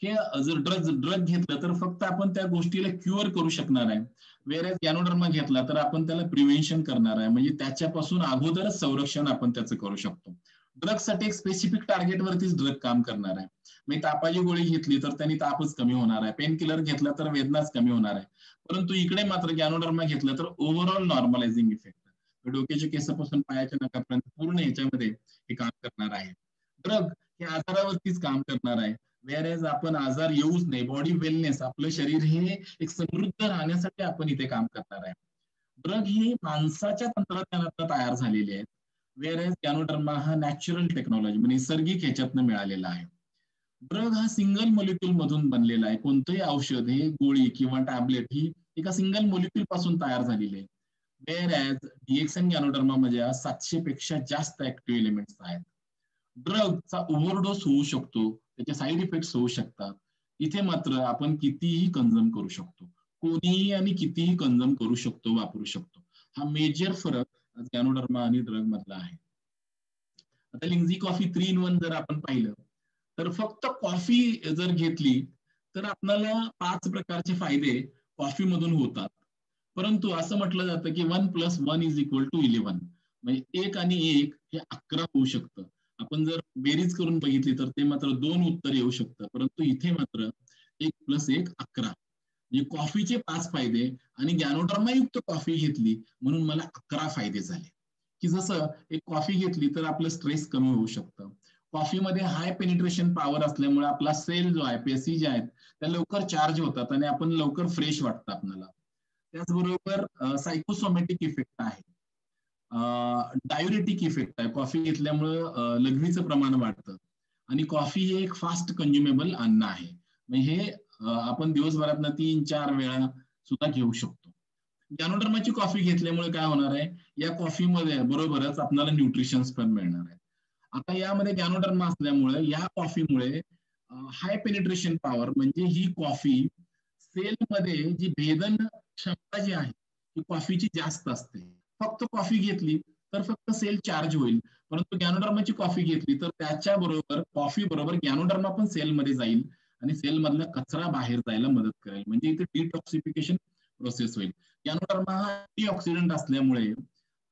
हे जर ड्रग घेतलं तर फक्त आपण त्या गोष्टीला क्युअर करू शकणार आहे. वेर गॅनोडर्मा घेतला तर आपण त्याला प्रिव्हेन्शन करणार आहे, म्हणजे त्याच्यापासून अगोदरच संरक्षण आपण त्याचं करू शकतो. ड्रगसाठी एक स्पेसिफिक टार्गेट वरतीच ड्रग काम करणार आहे. म्हणजे तापाची गोळी घेतली तर त्यांनी तापच कमी होणार आहे, पेन किलर घेतला तर वेदनाच कमी होणार आहे. परंतु इकडे मात्र गॅनोडर्मा घेतलं तर ओव्हरऑल नॉर्मलायझिंग इफेक्ट, डोक्याच्या केसापासून पायाच्या नखापर्यंत पूर्ण याच्यामध्ये हे काम करणार आहे. ड्रग हे आजारावरतीच काम करणार आहे. वेअरएज आपण आजार येऊच नाही, बॉडी वेलनेस, आपलं शरीर हे एक समृद्ध राहण्यासाठी आपण इथे काम करणार आहे. ड्रग ही माणसाच्या तंत्रज्ञानातून तयार झालेली आहे. वेअरएज गॅनोडर्मा हा नॅचरल टेक्नॉलॉजी म्हणजे नैसर्गिक ह्याच्यातनं मिळालेला आहे. ड्रग हा सिंगल मॉलिक्यूल मधून बनलेला आहे. कोणतंही औषध हे गोळी किंवा टॅबलेट ही एका सिंगल मॉलिक्यूल पासून तयार झालेली आहे. वेअरएज डीएक्सएन गॅनोडर्मा मध्ये 700 पेक्षा जास्त ऍक्टिव्ह एलिमेंट्स आहेत. ड्रगचा ओव्हरडोस होऊ शकतो, त्याचे साईड इफेक्ट्स होऊ शकतात. इथे मात्र आपण कितीही कंझ्युम करू शकतो, कोणीही आणि कितीही कंझ्युम करू शकतो, वापरू शकतो. हा मेजर फरक गॅनोडर्मा आणि ड्रग मधला आहे. आता लिंग्झी कॉफी 3 in 1 जर आपण पाहिलं तर फक्त कॉफी जर घेतली तर आपल्याला 5 प्रकारचे फायदे कॉफी मधून होतात. परंतु असं म्हटलं जातं की 1 + 1 = 11, म्हणजे 1 आणि 1 हे 11 होऊ शकतं. आपण जर बेरीज करून बघितली तर ते मात्र 2 उत्तर येऊ शकतं, परंतु इथे मात्र 1 + 1 = 11. म्हणजे कॉफीचे 5 फायदे आणि गॅनोडर्मा युक्त कॉफी घेतली म्हणून मला 11 फायदे झाले. की जसं एक कॉफी घेतली तर आपलं स्ट्रेस कमी होऊ शकतं. कॉफीमध्ये हाय पेनिट्रेशन पॉवर असल्यामुळे आपला सेल जो आहे, पेशी ज्या आहेत त्या लवकर चार्ज होतात आणि आपण लवकर फ्रेश वाटतं आपल्याला. त्याचबरोबर सायकोसोमॅटिक इफेक्ट आहे, डायुरेटिक इफेक्ट आहे. कॉफी घेतल्यामुळं लघवीचं प्रमाण वाढतं. आणि कॉफी हे एक फास्ट कंझ्युमेबल अन्न आहे, म्हणजे हे आपण दिवसभरातनं 3-4 वेळा सुद्धा घेऊ शकतो. गॅनोडर्माची कॉफी घेतल्यामुळे काय होणार आहे, या कॉफीमध्ये बरोबरच आपल्याला न्यूट्रिशन्स पण मिळणार आहे. आता यामध्ये गॅनोडर्मा असल्यामुळे या कॉफीमुळे हाय पेनिट्रेशन पॉवर, म्हणजे ही कॉफी सेलमध्ये जी भेदन क्षमता जी आहे ती कॉफीची जास्त असते. फक्त कॉफी घेतली तर फक्त सेल चार्ज होईल. परंतु गॅनोडर्माची कॉफी घेतली तर त्याच्याबरोबर कॉफी बरोबर गॅनोडर्मा पण सेलमध्ये जाईल आणि सेलमधला कचरा बाहेर जायला मदत करेल. म्हणजे इथे डिटॉक्सिफिकेशन प्रोसेस होईल. गॅनोडर्मा हा अँटीऑक्सिडंट असल्यामुळे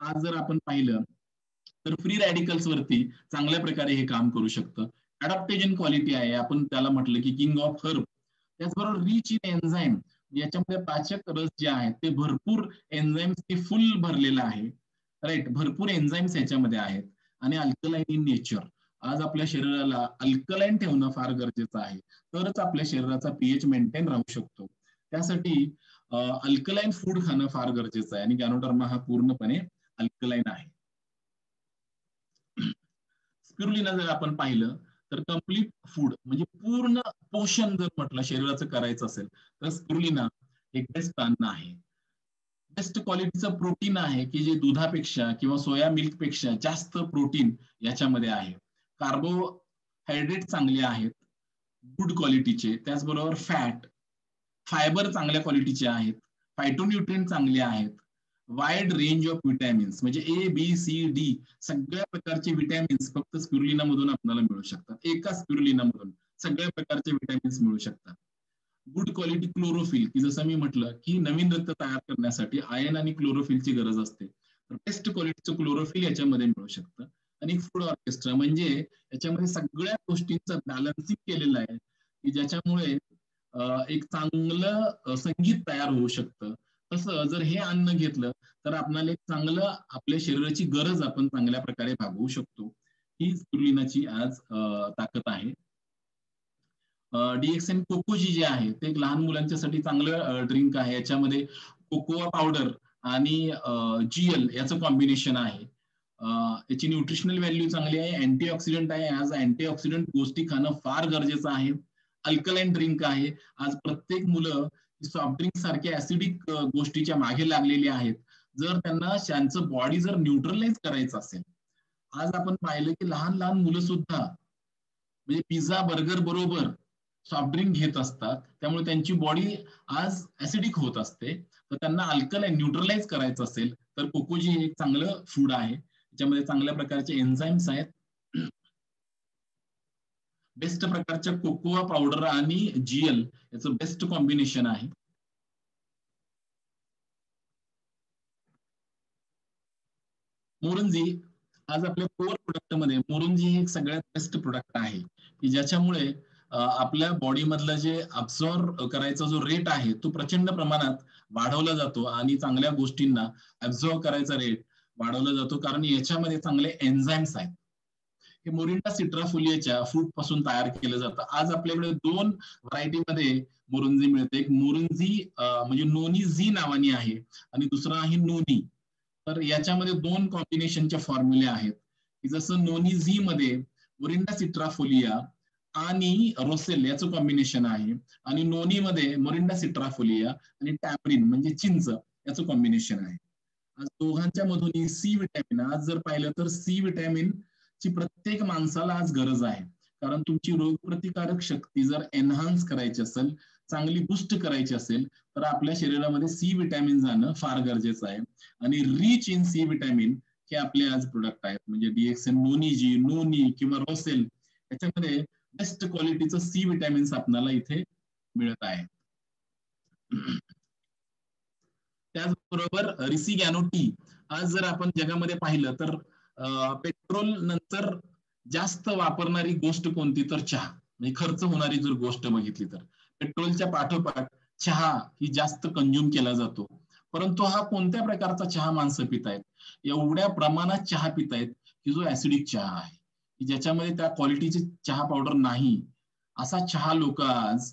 आज जर आपण पाहिलं तर फ्री रॅडिकल्स वरती चांगल्या प्रकारे हे काम करू शकतं. अडॅप्टेजन क्वालिटी आहे, आपण त्याला म्हटलं की किंग ऑफ हर्ब. त्याचबरोबर रिच इन एन्झाईम, याच्यामध्ये पाचक रस जे आहेत ते भरपूर एन्झाईम्स फुल भरलेला आहे. राईट, भरपूर एन्झाईम्स याच्यामध्ये आहेत. आणि अल्कलाईन इन नेचर. आज आपल्या शरीराला अल्कलाईन ठेवणं फार गरजेचं आहे, तरच आपल्या शरीराचा पीएच मेंटेन राहू शकतो. त्यासाठी अल्कलाईन फूड खाणं फार गरजेचं आहे आणि गॅनोडर्मा हा पूर्णपणे अल्कलाईन आहे. स्पिरुलिना जर आपण पाहिलं तर कम्प्लीट फूड म्हणजे पूर्ण पोषण जर म्हटलं शरीराचं करायचं असेल तर स्पिरुलिना एक बेस्ट अन्न आहे. बेस्ट क्वालिटीचं प्रोटीन आहे की जे दुधापेक्षा किंवा सोया मिल्क पेक्षा जास्त प्रोटीन याच्यामध्ये आहे. कार्बोहायड्रेट चांगले आहेत, गुड क्वालिटीचे. त्याचबरोबर फॅट, फायबर चांगल्या क्वालिटीचे आहेत, फायटोन्यूट्रिएंट चांगले आहेत, वाईड रेंज ऑफ विटॅमिन्स म्हणजे A, B, C, D सगळ्या प्रकारचे विटॅमिन्स फक्त स्पिरुलिना मधून आपल्याला मिळू शकतात. एका स्पिरुलिना मधून सगळ्या प्रकारचे विटॅमिन्स मिळू शकतात. गुड क्वालिटी क्लोरोफिल, की जसं मी म्हटलं की नवीन रक्त तयार करण्यासाठी आयन आणि क्लोरोफिलची गरज असते, तर बेस्ट क्वालिटीचं क्लोरोफिल याच्यामध्ये मिळू शकतं. आणि फूड ऑर्केस्ट्रा म्हणजे याच्यामध्ये सगळ्या गोष्टींचं बॅलन्सिंग केलेलं आहे की ज्याच्यामुळे एक चांगलं संगीत तयार होऊ शकतं. तसं जर हे अन्न घेतलं तर आपल्याला एक चांगलं आपल्या शरीराची गरज आपण चांगल्या प्रकारे भागवू शकतो. ही स्पिरुलिनाची आज ताकद आहे. डीएक्सएन कोकोजी जे आहे ते एक लहान मुलांच्यासाठी चांगलं ड्रिंक आहे. याच्यामध्ये कोकोआ पावडर आणि जीएल याचं कॉम्बिनेशन आहे. याची न्यूट्रिशनल व्हॅल्यू चांगली आहे, अँटीऑक्सिडंट आहे. आज अँटीऑक्सिडंट गोष्टी खाणं फार गरजेचं आहे. अल्कलाईन ड्रिंक आहे. आज प्रत्येक मुलं सॉफ्ट ड्रिंक सारख्या ऍसिडिक गोष्टीच्या मागे लागलेली आहेत. जर त्यांना त्यांचं बॉडी जर न्यूट्रलाइज करायचं असेल, आज आपण पाहिलं की लहान लहान मुलं सुद्धा म्हणजे पिझ्झा बर्गर बरोबर सॉफ्ट ड्रिंक घेत असतात. त्यामुळे त्यांची बॉडी आज ऍसिडिक होत असते. तर त्यांना अल्कलाईन न्यूट्रलाइज करायचं असेल तर कोकोजी हे एक चांगलं फूड आहे. त्याच्यामध्ये चांगल्या प्रकारचे एन्झाईम्स आहेत. बेस्ट प्रकारच्या कोकोआ पावडर आणि जीएल याचं बेस्ट कॉम्बिनेशन आहे. मोरंजी, आज आपल्या कोर प्रोडक्ट मध्ये मोरंजी हे एक सगळ्यात बेस्ट प्रोडक्ट आहे की ज्याच्यामुळे आपल्या बॉडी मधलं जे अब्झॉर्ब करायचा जो रेट आहे तो प्रचंड प्रमाणात वाढवला जातो आणि चांगल्या गोष्टींना अब्झॉर्ब करायचा रेट वाढवला जातो, कारण याच्यामध्ये चांगले एन्झाईम्स आहेत. हे मोरिंडा सिट्राफोलियाच्या फ्रूट पासून तयार केलं जातं. आज आपल्याकडे 2 व्हरायटीमध्ये मोरुंजी मिळते. एक मोरुंजी म्हणजे नोनी झी नावानी आहे आणि दुसरा आहे नोनी. तर याच्यामध्ये 2 कॉम्बिनेशनच्या फॉर्म्युले आहेत की जसं नोनी झी मध्ये मोरिंडा सिट्राफोलिया आणि रोसेल याचं कॉम्बिनेशन आहे आणि नोनी मध्ये मोरिंडा सिट्राफोलिया आणि टॅमरिन म्हणजे चिंच याचं कॉम्बिनेशन आहे. आज दोघांच्या मधून सी विटॅमिन, आज जर पाहिलं तर सी विटॅमिन ची प्रत्येक माणसाला आज गरज आहे. कारण तुमची रोगप्रतिकारक शक्ती जर एनहान्स करायची असेल, चांगली बूस्ट करायची असेल तर आपल्या शरीरामध्ये सी विटॅमिन जाणं फार गरजेचं आहे. आणि रिच इन सी विटॅमिन हे आपले आज प्रोडक्ट आहेत. म्हणजे डीएक्सएन नोनीजी, नोनी किंवा रोसेल याच्यामध्ये बेस्ट क्वालिटीचं सी विटॅमिन्स आपल्याला इथे मिळत आहे. त्याचबरोबर रिसिगॅनो टी, आज जर आपण जगामध्ये पाहिलं तर पेट्रोल नंतर जास्त वापरणारी गोष्ट कोणती तर चहा. म्हणजे खर्च होणारी जर गोष्ट बघितली तर पेट्रोलच्या पाठोपाठ चहा ही जास्त कंझ्युम केला जातो. परंतु हा कोणत्या प्रकारचा चहा माणसं पितायत? एवढ्या प्रमाणात चहा पितायत की जो ऍसिडिक चहा आहे, की ज्याच्यामध्ये त्या क्वालिटीची चहा पावडर नाही असा चहा लोक आज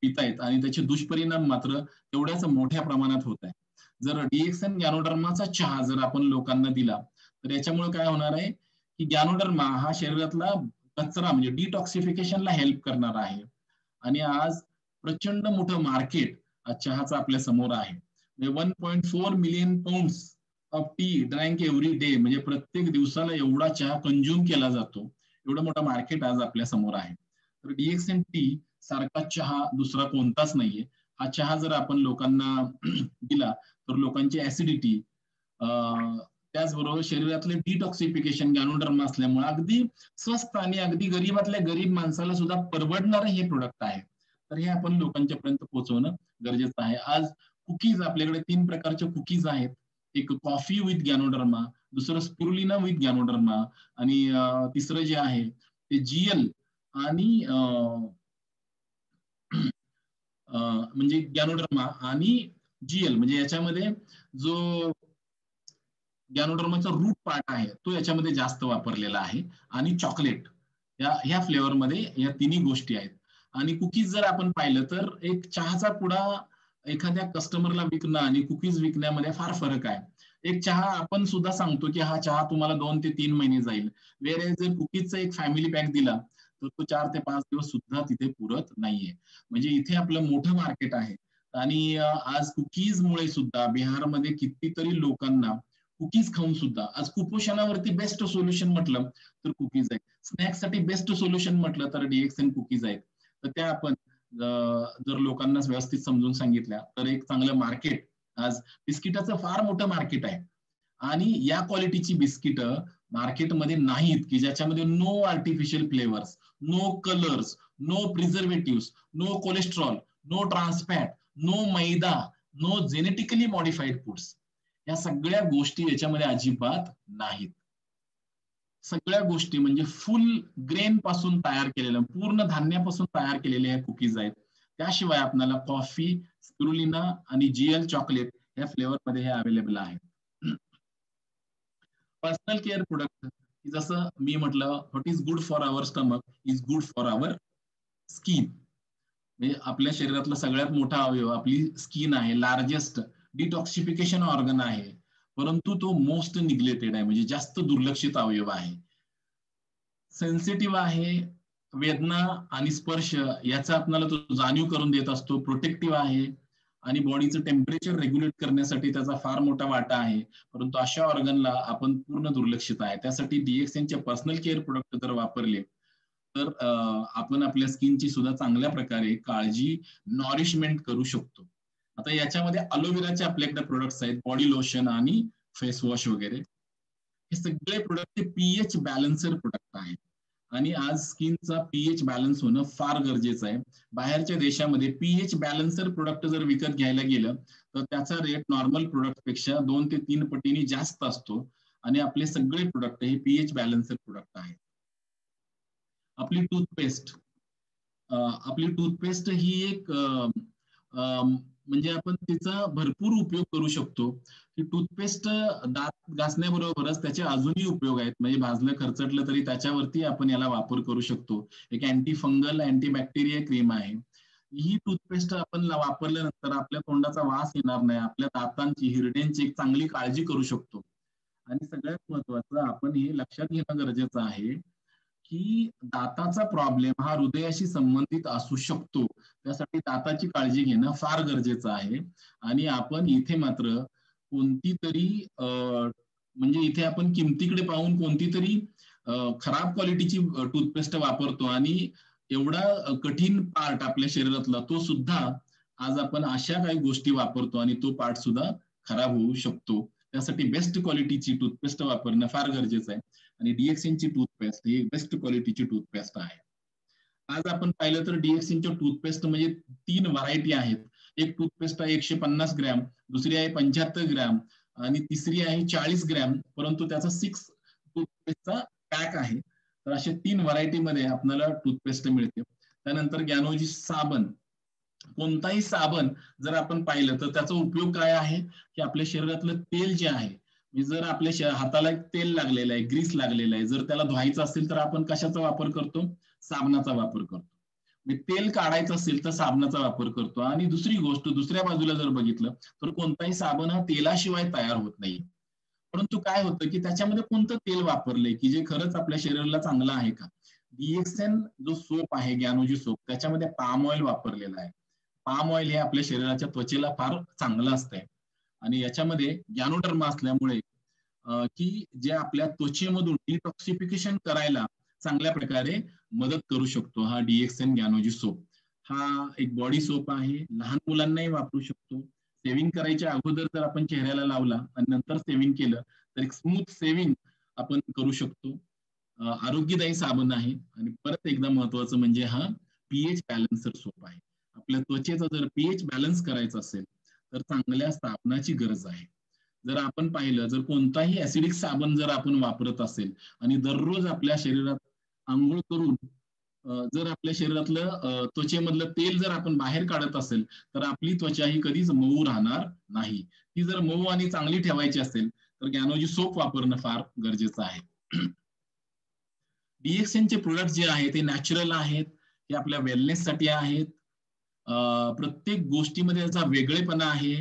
पितायत आणि त्याचे दुष्परिणाम मात्र तेवढ्याच मोठ्या प्रमाणात होत आहे. जर डीएक्सएन गॅनोडर्माचा चहा जर आपण लोकांना दिला तर याच्यामुळे काय होणार आहे की गॅनोडर्मा हा शरीरातला कचरा म्हणजे डिटॉक्सिफिकेशनला हेल्प करणार आहे. आणि आज प्रचंड मोठं मार्केट आज चहाचं आपल्या समोर आहे. 1.4 million Pond's of T drank every day, म्हणजे प्रत्येक दिवसाला एवढा चहा कंझ्युम केला जातो. एवढं मोठं मार्केट आज आपल्या समोर आहे. तर डीएक्सएन टी सारखा चहा दुसरा कोणताच नाहीये. हा चहा जर आपण लोकांना दिला तर लोकांची ऍसिडिटी त्याचबरोबर शरीरातले डिटॉक्सिफिकेशन गॅनोडर्मा असल्यामुळे अगदी स्वस्त आणि अगदी गरीबातल्या गरीब माणसाला सुद्धा परवडणारं हे प्रोडक्ट आहे. तर हे आपण लोकांच्या पर्यंत पोहोचवणं गरजेचं आहे. आज कुकीज आपल्याकडे 3 प्रकारचे कुकीज आहेत. एक कॉफी विथ गॅनोडर्मा, दुसरं स्पिरुलिना विथ गॅनोडर्मा आणि तिसरं जे आहे ते जीएल आणि म्हणजे गॅनोडर्मा आणि जीएल, म्हणजे याच्यामध्ये जो गॅनोडर्माचा रूट पार्ट आहे तो याच्यामध्ये जास्त वापरलेला आहे आणि चॉकलेट ह्या फ्लेवरमध्ये या तिन्ही गोष्टी आहेत. आणि कुकीज जर आपण पाहिलं तर एक चहाचा पुडा एखाद्या कस्टमरला विकणं आणि कुकीज विकण्यामध्ये फार फरक आहे. एक चहा आपण सुद्धा सांगतो की हा चहा तुम्हाला 2 ते 3 महिने जाईल, वेळेस जर कुकीजचा एक फॅमिली पॅक दिला तर तो 4 ते 5 दिवस सुद्धा तिथे पुरत नाहीये. म्हणजे इथे आपलं मोठं मार्केट आहे. आणि आज कुकीजमुळे सुद्धा बिहारमध्ये कितीतरी लोकांना कुकीज खाऊन सुद्धा आज कुपोषणावरती बेस्ट सोल्युशन म्हटलं तर कुकीज आहे. स्नॅक्ससाठी बेस्ट सोल्युशन म्हटलं तर डीएक्सएन कुकीज आहेत. तर त्या आपण जर लोकांना व्यवस्थित समजून सांगितल्या तर एक चांगलं मार्केट, आज बिस्किटाचं फार मोठं मार्केट आहे. आणि या क्वालिटीची बिस्किट मार्केटमध्ये नाहीत की ज्याच्यामध्ये no artificial flavours, no colours, no preservative, no cholesterol, no trans fat, no maida, no genetically modified foods, या सगळ्या गोष्टी याच्यामध्ये अजिबात नाहीत. सगळ्या गोष्टी म्हणजे फुल ग्रेन पासून तयार केलेल्या, पूर्ण धान्यापासून तयार केलेल्या या कुकीज आहेत. त्याशिवाय आपल्याला कॉफी, स्पिरुलिना आणि जीएल चॉकलेट या फ्लेवर मध्ये हे अवेलेबल आहे. पर्सनल केअर प्रोडक्ट, जसं मी म्हटलं, what is good for our stomach is good for our skin. म्हणजे आपल्या शरीरातला सगळ्यात मोठा अवयव आपली स्किन आहे, लार्जेस्ट डिटॉक्सिफिकेशन ऑर्गन आहे, परंतु तो मोस्ट निग्लेक्टेड आहे, म्हणजे जास्त दुर्लक्षित अवयव आहे. सेन्सिटिव्ह आहे, वेदना आणि स्पर्श याचा आपल्याला तो जाणीव करून देत असतो. प्रोटेक्टिव्ह आहे आणि बॉडीचं टेम्परेचर रेग्युलेट करण्यासाठी त्याचा फार मोठा वाटा आहे. परंतु अशा ऑर्गनला आपण पूर्ण दुर्लक्षित आहे. त्यासाठी डीएक्सएनचे पर्सनल केअर प्रोडक्ट जर वापरले तर आपण आपल्या स्किनची सुद्धा चांगल्या प्रकारे काळजी, नॉरिशमेंट करू शकतो. आता याच्यामध्ये अलोवेराचे आपल्याकडे प्रोडक्ट्स आहेत, बॉडी लोशन आणि फेस वॉश वगैरे. हे सगळे प्रोडक्ट पीएच बॅलन्सर प्रोडक्ट आहेत. आणि आज स्किनचा पीएच बॅलन्स होणं फार गरजेचं आहे. बाहेरच्या देशामध्ये पीएच बॅलन्सर प्रोडक्ट जर विकत घ्यायला गेलं तर त्याचा रेट नॉर्मल प्रोडक्ट पेक्षा 2 ते 3 पटीने जास्त असतो. आणि आपले सगळे प्रोडक्ट हे पीएच बॅलन्सर प्रोडक्ट आहेत. आपली टूथपेस्ट ही एक म्हणजे आपण तिचा भरपूर उपयोग करू शकतो. की टूथपेस्ट दात घासण्याबरोबरच त्याचे अजूनही उपयोग आहेत. म्हणजे भाजलं खरचटलं तरी त्याच्यावरती आपण याला वापर करू शकतो. एक अँटी फंगल, अँटीबॅक्टेरिया क्रीम आहे. ही टूथपेस्ट आपण वापरल्यानंतर आपल्या तोंडाचा वास येणार नाही, आपल्या दातांची, हिरड्यांची एक चांगली काळजी करू शकतो. आणि सगळ्यात महत्वाचं आपण हे लक्षात घेणं गरजेचं आहे की दाताचा प्रॉब्लेम हा हृदयाशी संबंधित असू शकतो. त्यासाठी दाताची काळजी घेणं फार गरजेचं आहे. आणि आपण इथे मात्र कोणती तरी म्हणजे इथे आपण किमतीकडे पाहून कोणती तरी खराब क्वालिटीची टूथपेस्ट वापरतो आणि एवढा कठीण पार्ट आपल्या शरीरातला तो सुद्धा आज आपण अशा काही गोष्टी वापरतो आणि तो पार्ट सुद्धा खराब होऊ शकतो. त्यासाठी बेस्ट क्वालिटीची टूथपेस्ट वापरणं फार गरजेचं आहे. आणि डीएक्सएनची टूथपेस्ट ही बेस्ट क्वालिटीची टूथपेस्ट आहे. आज आपण पाहिलं तर डीएक्सएनच्या टूथपेस्ट म्हणजे 3 व्हरायटी आहेत. एक टूथपेस्ट आहे 150 ग्रॅम, दुसरी आहे 75 ग्रॅम आणि तिसरी आहे 40 ग्रॅम, परंतु त्याचा 6 टूथपेस्टचा पॅक आहे. तर अशा 3 व्हरायटीमध्ये आपल्याला टूथपेस्ट मिळते. त्यानंतर गॅनोजी साबण, कोणताही साबण जर आपण पाहिलं तर त्याचा उपयोग काय आहे की आपल्या शरीरातलं तेल जे आहे, जर आपल्या हाताला एक तेल लागलेलं आहे, ग्रीस लागलेलं आहे, जर त्याला धुवायचं असेल तर आपण कशाचा वापर करतो? साबणाचा वापर करतो. तेल काढायचं असेल तर साबणाचा वापर करतो. आणि दुसरी गोष्ट, दुसऱ्या बाजूला जर बघितलं तर कोणताही साबण हा तेलाशिवाय तयार होत नाही. परंतु काय होतं की त्याच्यामध्ये कोणतं तेल वापरलंय की जे खरंच आपल्या शरीराला चांगलं आहे का? डीएक्सएन जो सोप आहे, गॅनोजी सोप, त्याच्यामध्ये पाम ऑइल वापरलेला आहे. पाम ऑइल हे आपल्या शरीराच्या त्वचेला फार चांगलं असतंय. आणि याच्यामध्ये गॅनोडर्मा असल्यामुळे की जे आपल्या त्वचेमधून डिटॉक्सिफिकेशन करायला चांगल्या प्रकारे मदत करू शकतो हा डीएक्सएन गॅनोजी सोप. हा एक बॉडी सोप आहे, लहान मुलांनाही वापरू शकतो. सेव्हिंग करायच्या अगोदर जर आपण चेहऱ्याला लावला आणि नंतर सेव्हिंग केलं तर एक स्मूथ सेव्हिंग आपण करू शकतो. आरोग्यदायी साबण आहे. आणि परत एकदा महत्वाचं म्हणजे हा पीएच बॅलन्सर सोप आहे. आपल्या त्वचेचा जर पीएच बॅलन्स करायचा असेल तर चांगल्या साबणाची गरज आहे. जर आपण पाहिलं, जर कोणताही ऍसिडिक साबण जर आपण वापरत असेल आणि दररोज आपल्या शरीरात आंघोळ करून जर आपल्या शरीरातलं त्वचेमधलं तेल जर आपण बाहेर काढत असेल तर आपली त्वचा ही कधीच मऊ राहणार नाही. ती जर मऊ आणि चांगली ठेवायची असेल तर गॅनोजी सोप वापरणं फार गरजेचं आहे. डीएक्सएनचे प्रोडक्ट जे आहेत ते नॅचरल आहेत, हे आपल्या वेलनेससाठी आहेत. प्रत्येक गोष्टीमध्ये त्याचा वेगळेपणा आहे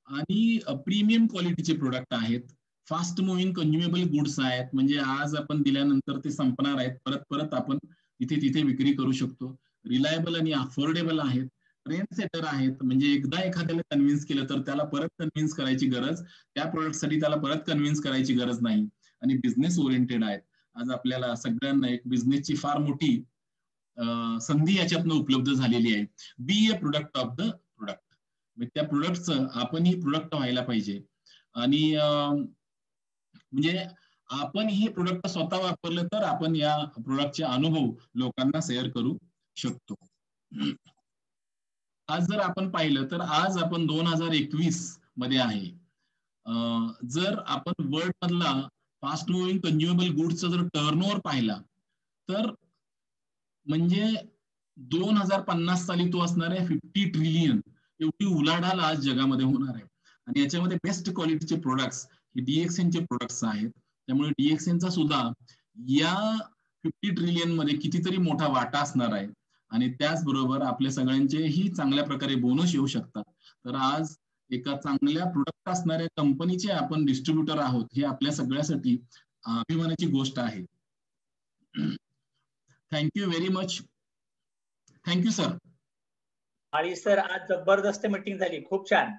आणि प्रीमियम क्वालिटीचे प्रोडक्ट आहेत. फास्ट मुव्हिंग कन्झ्युमेबल गुड्स आहेत, म्हणजे आज आपण दिल्यानंतर ते संपणार आहेत, परत परत आपण तिथे तिथे विक्री करू शकतो. रिलायबल आणि अफोर्डेबल आहेत. ट्रेंड सेटर आहेत, म्हणजे एकदा एखाद्याला कन्व्हिन्स केलं तर त्याला परत कन्व्हिन्स करायची गरज, त्या प्रोडक्टसाठी त्याला परत कन्व्हिन्स करायची गरज नाही. आणि बिझनेस ओरिएंटेड आहेत. आज आपल्याला सगळ्यांना एक बिझनेसची फार मोठी संधी याच्यातनं उपलब्ध झालेली आहे. Be a product of the product. त्या प्रोडक्टचं आपणही प्रोडक्ट व्हायला पाहिजे. आणि म्हणजे आपण हे प्रोडक्ट स्वतः वापरलं तर आपण या प्रोडक्टचे अनुभव लोकांना शेअर करू शकतो. आज जर आपण पाहिलं तर आज आपण 2021 मध्ये आहे. जर आपण वर्ल्ड मधला फास्ट मुव्हिंग कन्झ्युमेबल गुड्सचा जर टर्नओव्हर पाहिला तर म्हणजे 2050 साली तो असणार आहे 50 ट्रिलियन. एवढी उलाढाल आज जगामध्ये होणार आहे. आणि याच्यामध्ये बेस्ट क्वालिटीचे प्रोडक्ट्स हे डीएक्सएनचे प्रोडक्ट्स आहेत. त्यामुळे डीएक्सएनचा सुद्धा या 50 ट्रिलियन मध्ये कितीतरी मोठा वाटा असणार आहे. आणि त्याचबरोबर आपल्या सगळ्यांचेही चांगल्या प्रकारे बोनस येऊ शकतात. तर आज एका चांगल्या प्रोडक्ट असणाऱ्या कंपनीचे आपण डिस्ट्रीब्युटर आहोत, हे आपल्या सगळ्यासाठी अभिमानाची गोष्ट आहे. Thank you very much. Thank you sir. आणि सर आज जबरदस्त मीटिंग झाली, खूप छान.